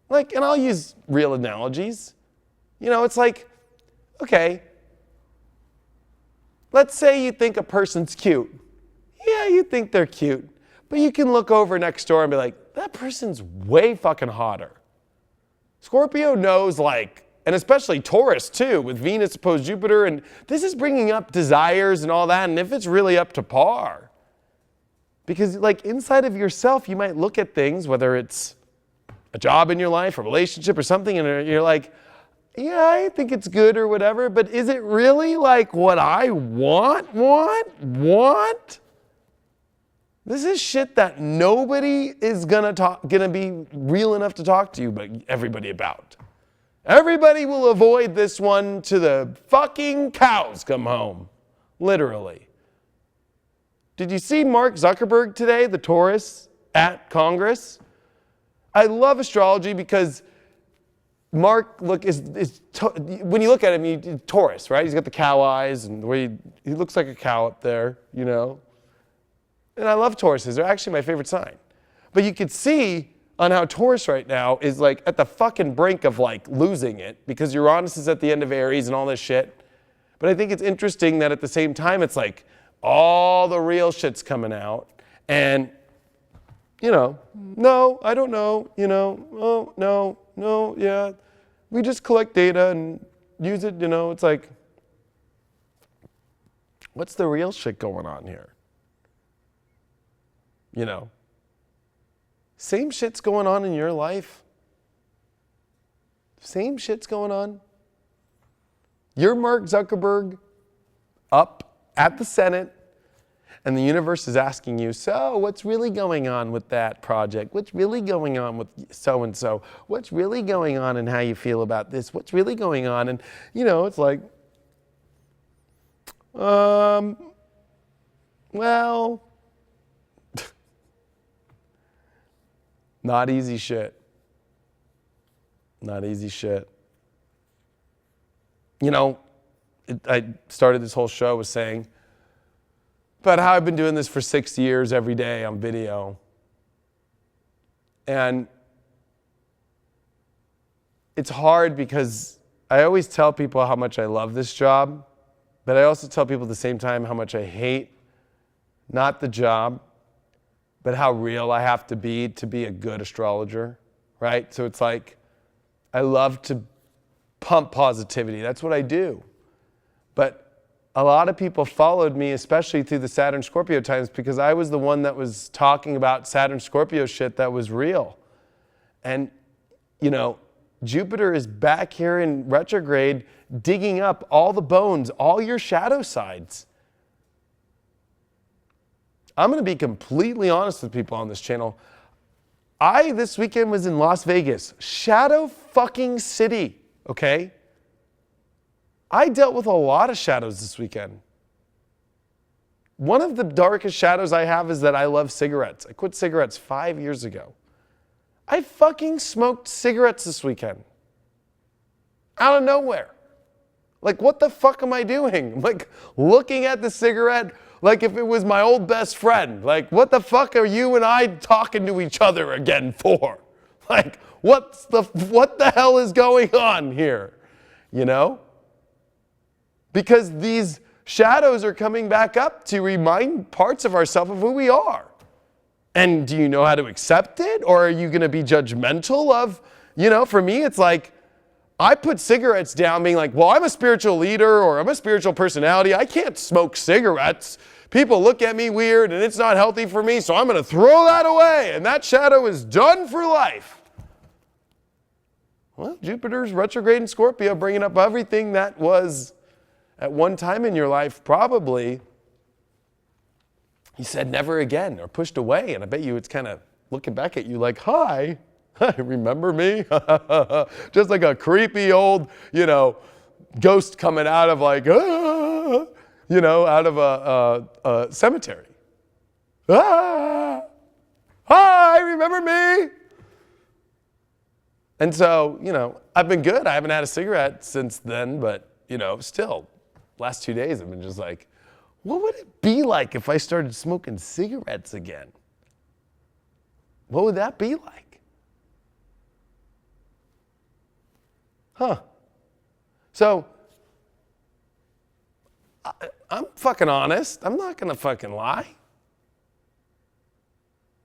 Like, and I'll use real analogies. It's like, okay, let's say you think a person's cute. Yeah, you think they're cute. But you can look over next door and be like, that person's way fucking hotter. Scorpio knows, like, and especially Taurus too, with Venus opposed Jupiter, and this is bringing up desires and all that, and if it's really up to par. Because like inside of yourself, you might look at things, whether it's a job in your life, a relationship or something, and you're like, yeah, I think it's good or whatever, but is it really like what I want? This is shit that nobody is gonna be real enough to talk to you, but everybody about. Everybody will avoid this one to the fucking cows come home. Literally. Did you see Mark Zuckerberg today, the Taurus, at Congress? I love astrology because Mark when you look at him, he's Taurus, right? He's got the cow eyes and the way he looks like a cow up there, And I love Tauruses. They're actually my favorite sign. But you could see on how Taurus right now is like at the fucking brink of like losing it because Uranus is at the end of Aries and all this shit. But I think it's interesting that at the same time it's like all the real shit's coming out and no, I don't know, oh, no, yeah. We just collect data and use it, it's like, what's the real shit going on here? Same shit's going on in your life. Same shit's going on. You're Mark Zuckerberg up at the Senate, and the universe is asking you, so what's really going on with that project? What's really going on with so-and-so? What's really going on and how you feel about this? What's really going on? And, it's like, well, not easy shit. Not easy shit. I started this whole show with saying about how I've been doing this for 6 years every day on video. And it's hard because I always tell people how much I love this job, but I also tell people at the same time how much I hate, not the job, but how real I have to be a good astrologer, right? So it's like, I love to pump positivity. That's what I do. But a lot of people followed me, especially through the Saturn Scorpio times, because I was the one that was talking about Saturn Scorpio shit that was real. And, Jupiter is back here in retrograde, digging up all the bones, all your shadow sides. I'm going to be completely honest with people on this channel. This weekend was in Las Vegas, shadow fucking city, okay? I dealt with a lot of shadows this weekend. One of the darkest shadows I have is that I love cigarettes. I quit cigarettes 5 years ago. I fucking smoked cigarettes this weekend. Out of nowhere. Like, what the fuck am I doing? Like, looking at the cigarette like if it was my old best friend. Like, what the fuck are you and I talking to each other again for? Like, what the hell is going on here? Because these shadows are coming back up to remind parts of ourselves of who we are. And do you know how to accept it? Or are you going to be judgmental of, for me, it's like, I put cigarettes down being like, well, I'm a spiritual leader or I'm a spiritual personality. I can't smoke cigarettes. People look at me weird and it's not healthy for me, so I'm going to throw that away. And that shadow is done for life. Well, Jupiter's retrograde in Scorpio, bringing up everything that was at one time in your life, probably, he said never again or pushed away. And I bet you it's kind of looking back at you like, hi, remember me? Just like a creepy old, ghost coming out of like, out of a cemetery. Ah! Hi, remember me? And so, I've been good. I haven't had a cigarette since then, but, still, last 2 days I've been just like, what would it be like if I started smoking cigarettes again? What would that be like? Huh. So, I'm fucking honest. I'm not gonna fucking lie.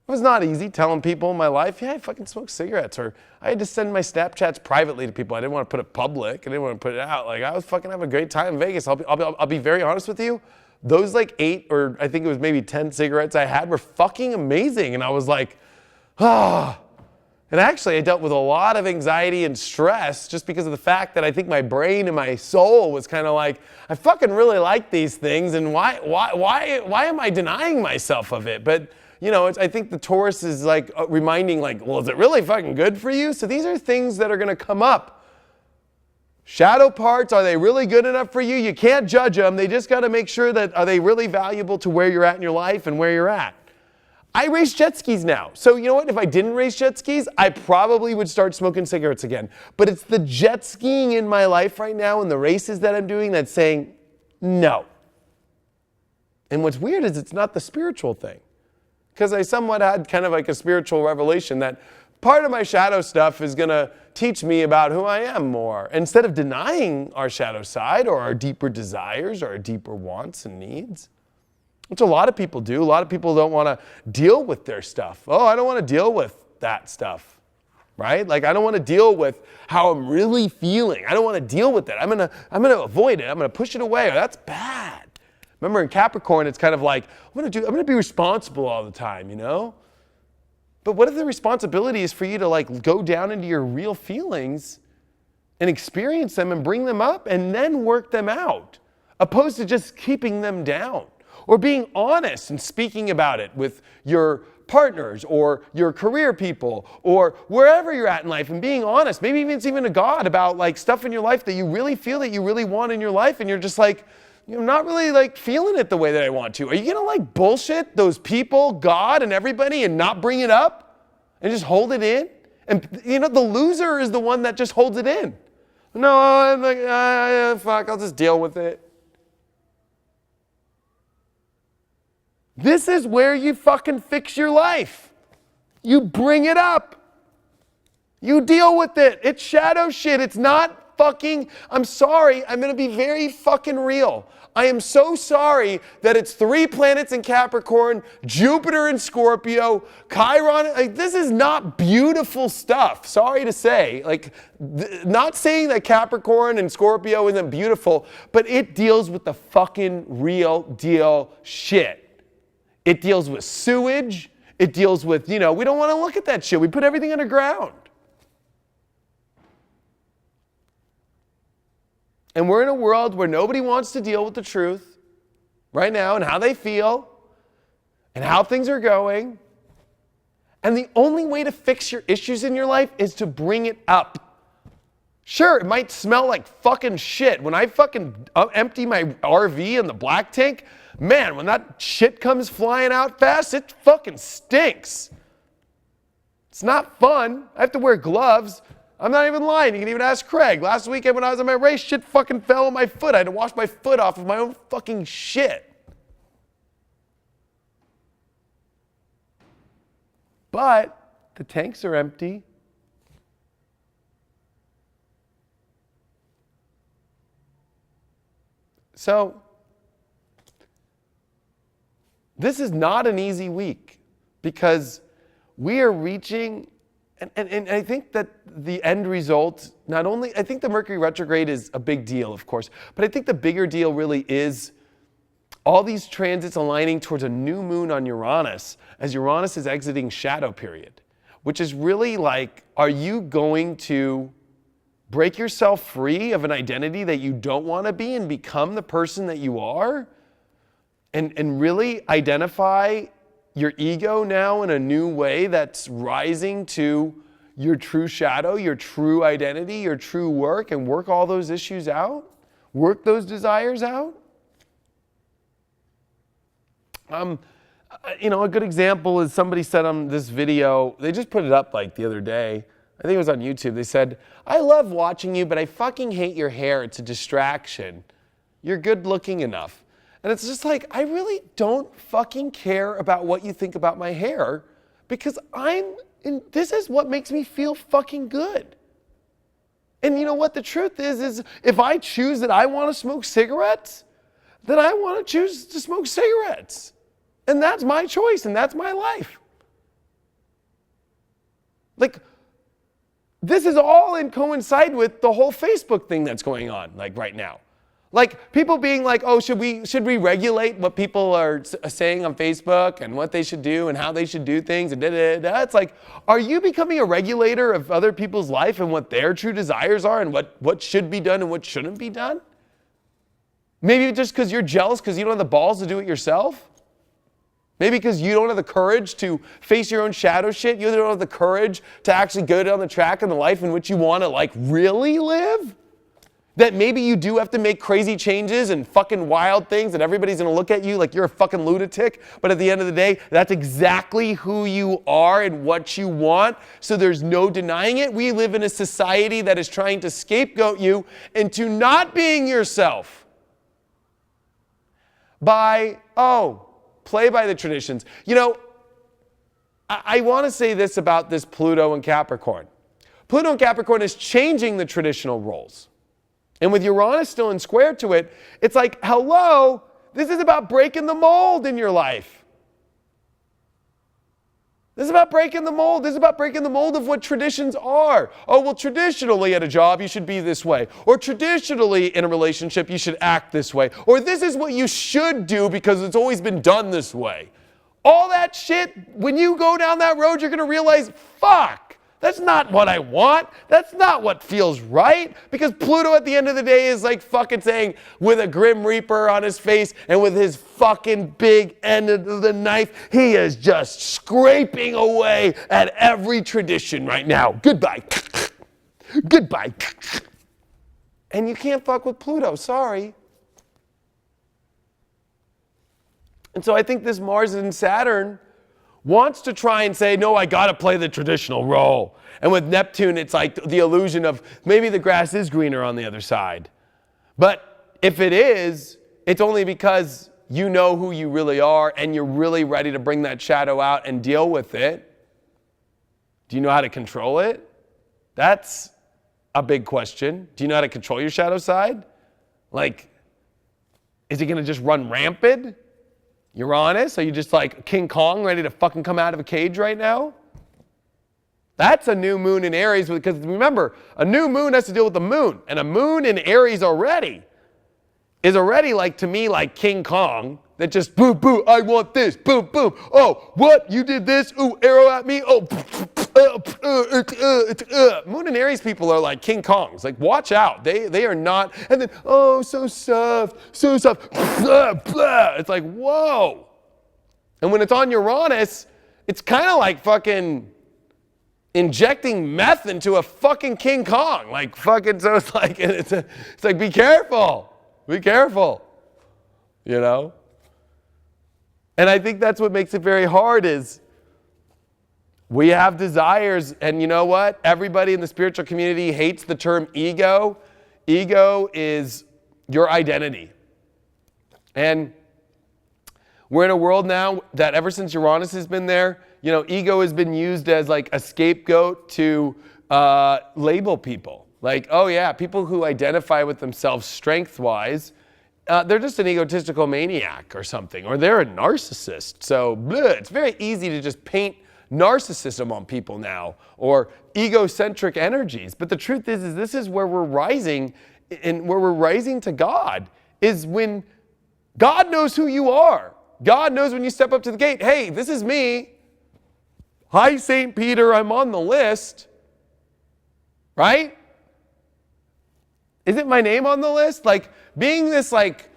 It was not easy telling people in my life, yeah, I fucking smoke cigarettes. Or I had to send my Snapchats privately to people. I didn't want to put it public. I didn't want to put it out. Like, I was fucking having a great time in Vegas. I'll be very honest with you. Those like 8 or I think it was maybe 10 cigarettes I had were fucking amazing. And I was like, ah. And actually, I dealt with a lot of anxiety and stress just because of the fact that I think my brain and my soul was kind of like, I fucking really like these things. And why am I denying myself of it? But I think the Taurus is like reminding like, well, is it really fucking good for you? So these are things that are going to come up. Shadow parts, are they really good enough for you? You can't judge them. They just got to make sure that are they really valuable to where you're at in your life and where you're at. I race jet skis now. So you know what? If I didn't race jet skis, I probably would start smoking cigarettes again. But it's the jet skiing in my life right now and the races that I'm doing that's saying no. And what's weird is it's not the spiritual thing. Because I somewhat had kind of like a spiritual revelation that part of my shadow stuff is going to teach me about who I am more. Instead of denying our shadow side or our deeper desires or our deeper wants and needs, which a lot of people do. A lot of people don't want to deal with their stuff. Oh, I don't want to deal with that stuff, right? Like I don't want to deal with how I'm really feeling. I don't want to deal with it. I'm gonna avoid it. I'm gonna push it away. That's bad. Remember in Capricorn, it's kind of like, I'm gonna be responsible all the time, But what if the responsibility is for you to like go down into your real feelings and experience them and bring them up and then work them out, opposed to just keeping them down or being honest and speaking about it with your partners or your career people or wherever you're at in life and being honest. Maybe even it's even to God about like stuff in your life that you really feel that you really want in your life and you're just like, not really like feeling it the way that I want to. Are you gonna like bullshit those people, God and everybody and not bring it up and just hold it in? And the loser is the one that just holds it in. No, I'm like, fuck, I'll just deal with it. This is where you fucking fix your life. You bring it up. You deal with it. It's shadow shit. It's not fucking, I'm sorry, I'm gonna be very fucking real. I am so sorry that it's 3 planets in Capricorn, Jupiter in Scorpio, Chiron, like this is not beautiful stuff. Sorry to say, like not saying that Capricorn and Scorpio isn't beautiful, but it deals with the fucking real deal shit. It deals with sewage. It deals with, we don't want to look at that shit. We put everything underground. And we're in a world where nobody wants to deal with the truth right now and how they feel and how things are going. And the only way to fix your issues in your life is to bring it up. Sure, it might smell like fucking shit. When I fucking empty my RV in the black tank, man, when that shit comes flying out fast, it fucking stinks. It's not fun. I have to wear gloves. I'm not even lying. You can even ask Craig. Last weekend when I was on my race, shit fucking fell on my foot. I had to wash my foot off of my own fucking shit. But the tanks are empty. So, this is not an easy week because we are reaching, and I think that the end result, not only, I think the Mercury retrograde is a big deal, of course, but I think the bigger deal really is all these transits aligning towards a new moon on Uranus as Uranus is exiting shadow period, which is really like, are you going to break yourself free of an identity that you don't want to be and become the person that you are? And really identify your ego now in a new way that's rising to your true shadow, your true identity, your true work, and work all those issues out? Work those desires out? A good example is somebody said on this video, they just put it up like the other day. I think it was on YouTube. They said, I love watching you, but I fucking hate your hair. It's a distraction. You're good looking enough. And it's just like, I really don't fucking care about what you think about my hair because this is what makes me feel fucking good. And you know what the truth is if I choose that I want to smoke cigarettes, then I want to choose to smoke cigarettes. And that's my choice and that's my life. Like, this is all in coincide with the whole Facebook thing that's going on, like right now. Like people being like, oh, should we regulate what people are saying on Facebook and what they should do and how they should do things and da-da-da-da. It's like, are you becoming a regulator of other people's life and what their true desires are and what should be done and what shouldn't be done? Maybe just because you're jealous because you don't have the balls to do it yourself? Maybe because you don't have the courage to face your own shadow shit. You don't have the courage to actually go down the track in the life in which you want to like really live. That maybe you do have to make crazy changes and fucking wild things and everybody's going to look at you like you're a fucking lunatic. But at the end of the day, that's exactly who you are and what you want. So there's no denying it. We live in a society that is trying to scapegoat you into not being yourself. Play by the traditions. I want to say this about this Pluto and Capricorn. Pluto and Capricorn is changing the traditional roles. And with Uranus still in square to it, it's like, hello, this is about breaking the mold in your life. This is about breaking the mold. This is about breaking the mold of what traditions are. Oh, well, traditionally at a job, you should be this way. Or traditionally in a relationship, you should act this way. Or this is what you should do because it's always been done this way. All that shit, when you go down that road, you're going to realize, fuck, that's not what I want. That's not what feels right. Because Pluto at the end of the day is like fucking saying with a Grim Reaper on his face and with his fucking big end of the knife, he is just scraping away at every tradition right now. Goodbye. Goodbye. And you can't fuck with Pluto, sorry. And so I think this Mars and Saturn wants to try and say, no, I got to play the traditional role. And with Neptune, it's like the illusion of maybe the grass is greener on the other side. But if it is, it's only because you know who you really are and you're really ready to bring that shadow out and deal with it. Do you know how to control it? That's a big question. Do you know how to control your shadow side? Like, is it going to just run rampant? Uranus? Are you just like King Kong ready to fucking come out of a cage right now? That's a new moon in Aries because remember, a new moon has to deal with the moon. And a moon in Aries is already like, to me, like King Kong that just boom, boom, I want this, boom, boom. Oh, what? You did this? Ooh, arrow at me? Oh, Moon and Aries people are like King Kongs. Like, watch out. They are not. And then, oh, so soft, so soft. It's like, whoa. And when it's on Uranus, it's kind of like fucking injecting meth into a fucking King Kong. Like, fucking, so it's like, it's like, be careful. Be careful. You know? And I think that's what makes it very hard is we have desires, and you know what? Everybody in the spiritual community hates the term ego. Ego is your identity. And we're in a world now that ever since Uranus has been there, ego has been used as like a scapegoat to label people. Like, oh yeah, people who identify with themselves strength-wise, they're just an egotistical maniac or something, or they're a narcissist. So it's very easy to just paint narcissism on people now, or egocentric energies. But the truth is this is where we're rising, and where we're rising to God, is when God knows who you are. God knows when you step up to the gate, hey, this is me. Hi, St. Peter, I'm on the list. Right? Isn't my name on the list? Like, being this like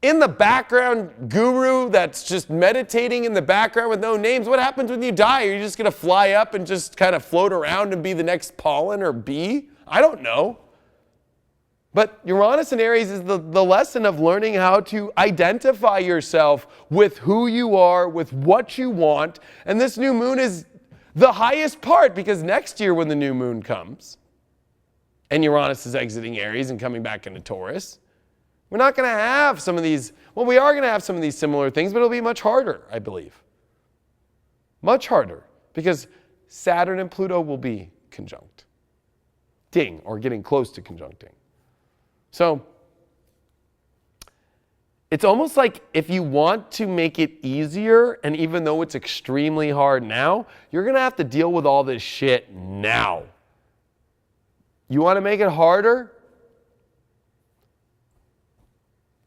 in the background guru that's just meditating in the background with no names, what happens when you die? Are you just going to fly up and just kind of float around and be the next pollen or bee? I don't know. But Uranus in Aries is the lesson of learning how to identify yourself with who you are, with what you want. And this new moon is the highest part, because next year when the new moon comes and Uranus is exiting Aries and coming back into Taurus, we're not going to have some of these, well, we are going to have some of these similar things, but it'll be much harder, I believe. Much harder, because Saturn and Pluto will be conjunct. Or getting close to conjuncting. So it's almost like if you want to make it easier, and even though it's extremely hard now, you're going to have to deal with all this shit now. You want to make it harder?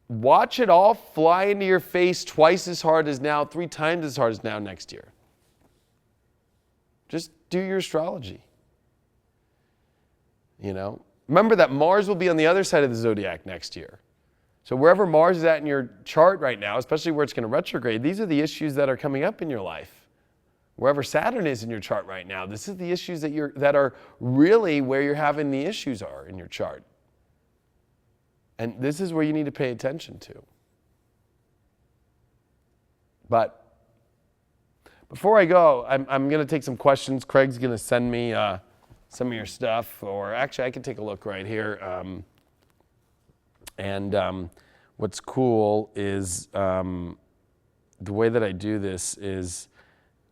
Watch it all fly into your face twice as hard as now, 3 times as hard as now next year. Just do your astrology. You know? Remember that Mars will be on the other side of the zodiac next year. So wherever Mars is at in your chart right now, especially where it's going to retrograde, these are the issues that are coming up in your life. Wherever Saturn is in your chart right now, this is the issues that are really where you're having the issues are in your chart. And this is where you need to pay attention to. But before I go, I'm going to take some questions. Craig's going to send me some of your stuff, or actually I can take a look right here. What's cool is the way that I do this is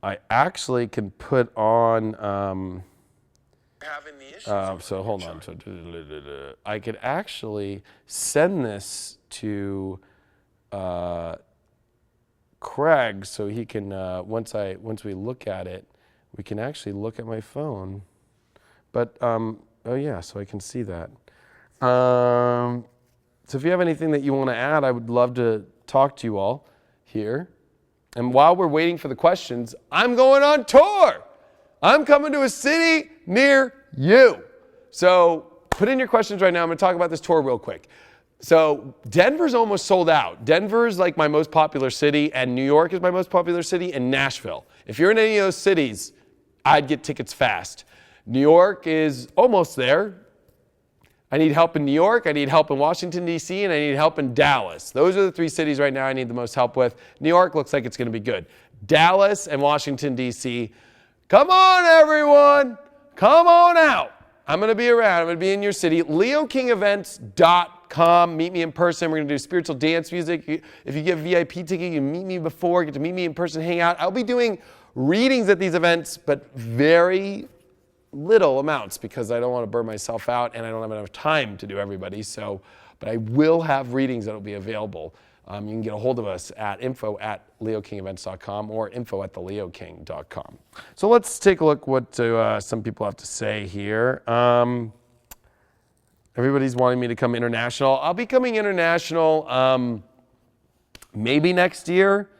I actually can put on having the issues. So hold on. So I could actually send this to Craig, so he can once we look at it, we can actually look at my phone. But, oh yeah, so I can see that. So if you have anything that you want to add, I would love to talk to you all here. And while we're waiting for the questions, I'm going on tour. I'm coming to a city near you. So put in your questions right now. I'm going to talk about this tour real quick. So Denver's almost sold out. Denver's like my most popular city, and New York is my most popular city, and Nashville. If you're in any of those cities, I'd get tickets fast. New York is almost there. I need help in New York, I need help in Washington, D.C., and I need help in Dallas. Those are the 3 cities right now I need the most help with. New York looks like it's going to be good. Dallas and Washington, D.C. Come on, everyone. Come on out. I'm going to be around. I'm going to be in your city. LeoKingEvents.com. Meet me in person. We're going to do spiritual dance music. If you get a VIP ticket, you can meet me before, get to meet me in person, hang out. I'll be doing readings at these events, but very little amounts, because I don't want to burn myself out and I don't have enough time to do everybody. So, but I will have readings that will be available. You can get a hold of us at info@leokingevents.com or info@theleoking.com. So let's take a look what some people have to say here. Everybody's wanting me to come international. I'll be coming international maybe next year.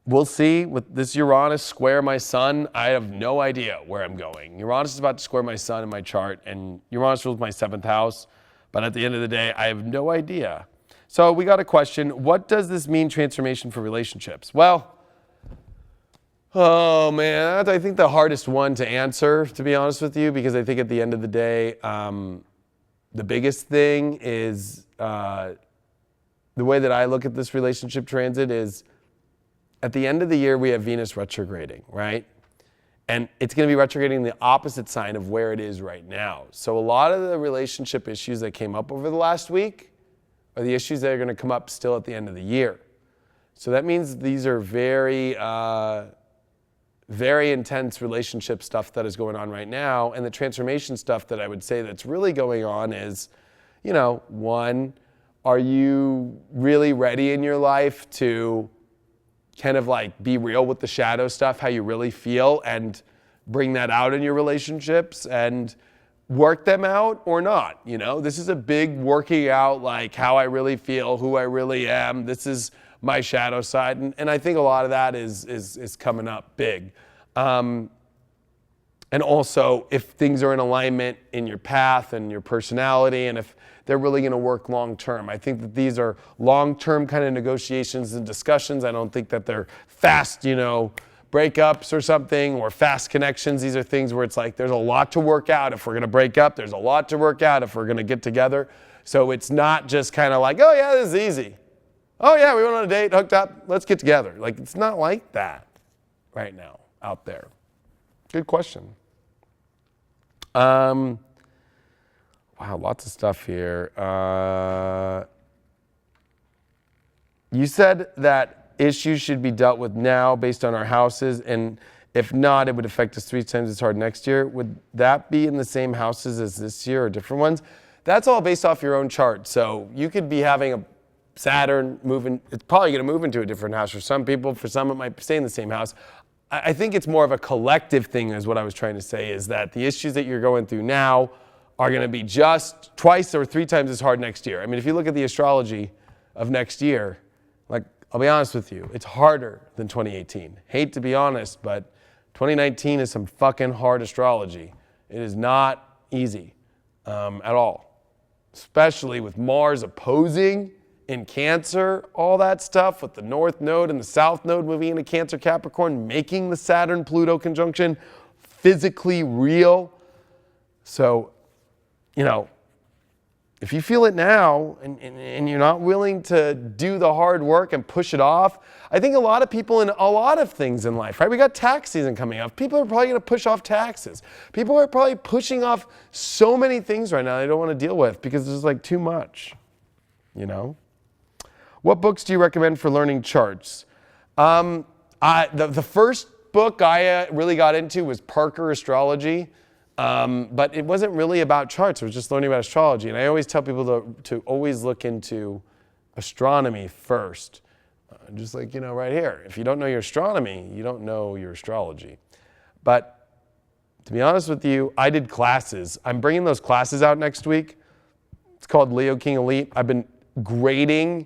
We'll see. With this Uranus square my sun, I have no idea where I'm going. Uranus is about to square my sun in my chart, and Uranus rules my 7th house. But at the end of the day, I have no idea. So we got a question. What does this mean, transformation for relationships? Well, oh man, that's, I think, the hardest one to answer, to be honest with you, because I think at the end of the day, the biggest thing is the way that I look at this relationship transit is, at the end of the year, we have Venus retrograding, right? And it's going to be retrograding the opposite sign of where it is right now. So a lot of the relationship issues that came up over the last week are the issues that are going to come up still at the end of the year. So that means these are very, very intense relationship stuff that is going on right now. And the transformation stuff that I would say that's really going on is, you know, one, are you really ready in your life to kind of like be real with the shadow stuff, how you really feel, and bring that out in your relationships and work them out or not? You know, this is a big working out, like how I really feel, who I really am. This is my shadow side. And I think a lot of that is coming up big. And also, if things are in alignment in your path and your personality, and if they're really going to work long term. I think that these are long term kind of negotiations and discussions. I don't think that they're fast, you know, breakups or something, or fast connections. These are things where it's like there's a lot to work out if we're going to break up. There's a lot to work out if we're going to get together. So it's not just kind of like, oh yeah, this is easy. Oh yeah, we went on a date, hooked up, let's get together. Like, it's not like that right now out there. Good question. Wow, lots of stuff here. You said that issues should be dealt with now based on our houses, and if not, it would affect us 3 times as hard next year. Would that be in the same houses as this year or different ones? That's all based off your own chart. So you could be having a Saturn moving, it's probably going to move into a different house for some people. For some, it might stay in the same house. I think it's more of a collective thing is what I was trying to say, is that the issues that you're going through now are going to be just twice or 3 times as hard next year. I mean, if you look at the astrology of next year, like, I'll be honest with you, it's harder than 2018. Hate to be honest, but 2019 is some fucking hard astrology. It is not easy at all, especially with Mars opposing in Cancer, all that stuff with the North Node and the South Node moving into Cancer Capricorn, making the Saturn-Pluto conjunction physically real. So, you know, if you feel it now and you're not willing to do the hard work and push it off, I think a lot of people in a lot of things in life, right? We got tax season coming up. People are probably going to push off taxes. People are probably pushing off so many things right now they don't want to deal with because there's like too much, you know? What books do you recommend for learning charts? The first book I really got into was Parker Astrology, but it wasn't really about charts. It was just learning about astrology. And I always tell people to always look into astronomy first. Just like, you know, right here. If you don't know your astronomy, you don't know your astrology. But to be honest with you, I did classes. I'm bringing those classes out next week. It's called Leo King Elite. I've been grading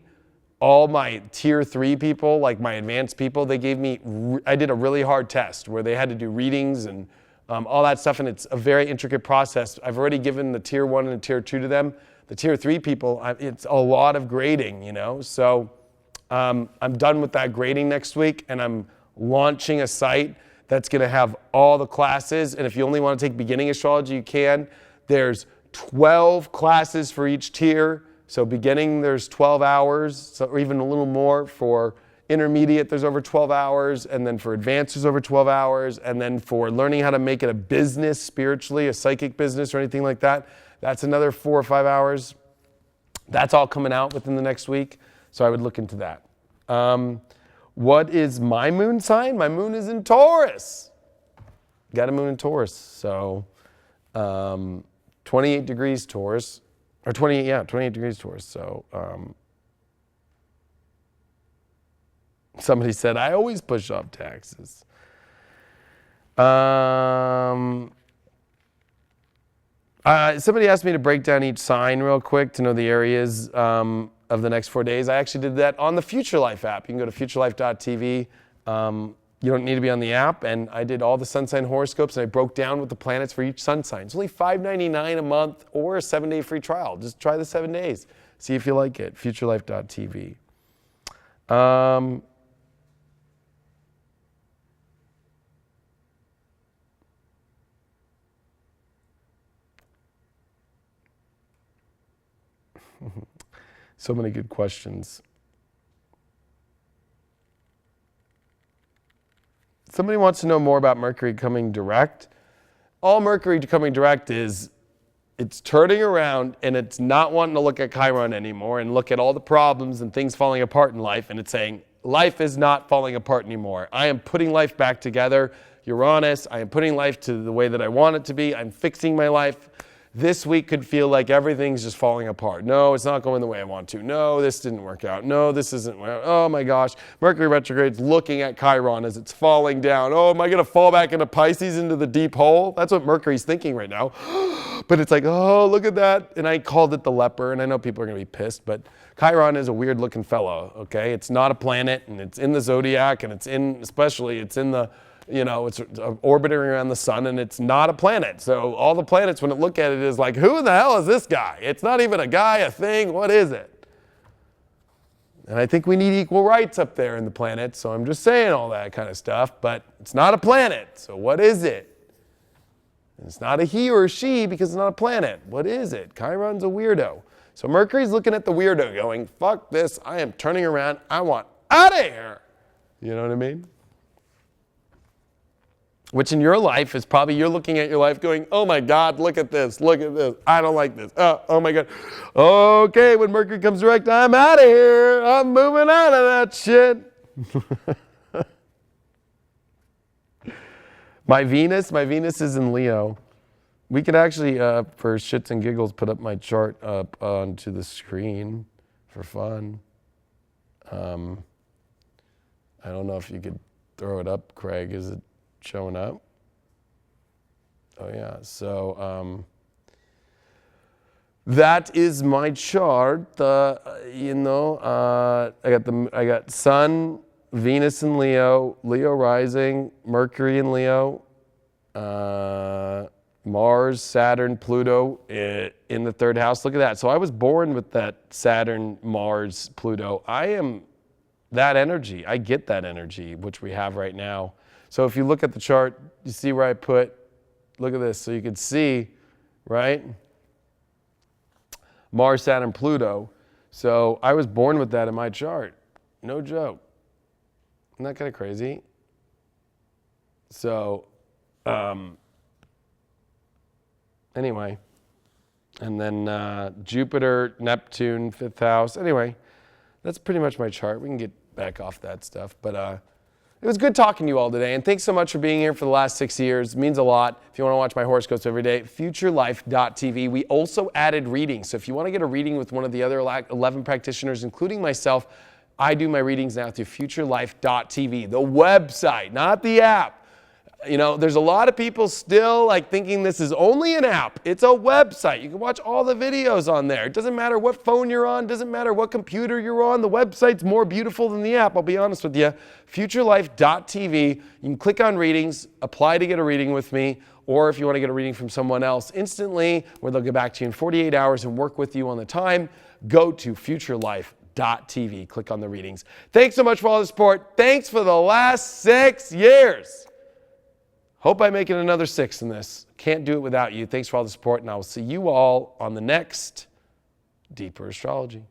all my tier 3 people, like my advanced people. They gave me, I did a really hard test where they had to do readings and all that stuff, and it's a very intricate process. I've already given the tier 1 and the tier 2 to them. The tier 3 people, it's a lot of grading, you know? So I'm done with that grading next week, and I'm launching a site that's gonna have all the classes, and if you only wanna take beginning astrology, you can. There's 12 classes for each tier. So beginning, there's 12 hours, or even a little more. For intermediate, there's over 12 hours. And then for advanced, there's over 12 hours. And then for learning how to make it a business spiritually, a psychic business or anything like that, that's another 4 or 5 hours. That's all coming out within the next week. So I would look into that. What is my moon sign? My moon is in Taurus. Got a moon in Taurus. So 28 degrees Taurus. Or 28 degrees Taurus. So somebody said, I always push off taxes. Somebody asked me to break down each sign real quick to know the areas of the next 4 days. I actually did that on the Future Life app. You can go to futurelife.tv. You don't need to be on the app, and I did all the sun sign horoscopes, and I broke down with the planets for each sun sign. It's only $5.99 a month or a 7-day free trial. Just try the 7 days. See if you like it. futurelife.tv. So many good questions. Somebody wants to know more about Mercury coming direct. All Mercury coming direct is it's turning around and it's not wanting to look at Chiron anymore and look at all the problems and things falling apart in life. And it's saying, life is not falling apart anymore. I am putting life back together. Uranus, I am putting life to the way that I want it to be. I'm fixing my life. This week could feel like everything's just falling apart. No, it's not going the way I want to. No, this didn't work out. No, this isn't. Oh my gosh. Mercury retrograde's looking at Chiron as it's falling down. Oh, am I going to fall back into Pisces into the deep hole? That's what Mercury's thinking right now. But it's like, oh, look at that. And I called it the leper, and I know people are going to be pissed, but Chiron is a weird looking fellow, okay? It's not a planet, and it's in the zodiac, and it's in the, you know, it's orbiting around the sun, and it's not a planet. So all the planets, when it look at it, is like, who the hell is this guy? It's not even a guy, a thing. What is it? And I think we need equal rights up there in the planet, so I'm just saying all that kind of stuff, but it's not a planet, so what is it? And it's not a he or a she because it's not a planet. What is it? Chiron's a weirdo. So Mercury's looking at the weirdo going, fuck this, I am turning around, I want out of here. You know what I mean? Which in your life is probably you're looking at your life going, oh my God, look at this, I don't like this, oh my God. Okay, when Mercury comes direct, I'm out of here, I'm moving out of that shit. My Venus is in Leo. We could actually, for shits and giggles, put up my chart up onto the screen for fun. I don't know if you could throw it up, Craig, is it showing up? Oh yeah, so that is my chart. I got Sun, Venus in Leo, Leo rising, Mercury in Leo, Mars, Saturn, Pluto in the third house. Look at that. So I was born with that Saturn, Mars, Pluto. I am that energy. I get that energy, which we have right now. So if you look at the chart, you see where I put, look at this, so you can see, right? Mars, Saturn, Pluto. So I was born with that in my chart. No joke. Isn't that kind of crazy? So, anyway. And then Jupiter, Neptune, 5th house. Anyway, that's pretty much my chart. We can get back off that stuff. But it was good talking to you all today, and thanks so much for being here for the last 6 years. It means a lot. If you want to watch my horoscopes every day, futurelife.tv. We also added readings, so if you want to get a reading with one of the other 11 practitioners, including myself, I do my readings now through futurelife.tv, the website, not the app. You know, there's a lot of people still like thinking this is only an app. It's a website. You can watch all the videos on there. It doesn't matter what phone you're on. Doesn't matter what computer you're on. The website's more beautiful than the app. I'll be honest with you. Futurelife.tv. You can click on readings, apply to get a reading with me, or if you want to get a reading from someone else instantly, where they'll get back to you in 48 hours and work with you on the time, go to futurelife.tv. Click on the readings. Thanks so much for all the support. Thanks for the last 6 years. Hope I make it another 6 in this. Can't do it without you. Thanks for all the support, and I will see you all on the next Deeper Astrology.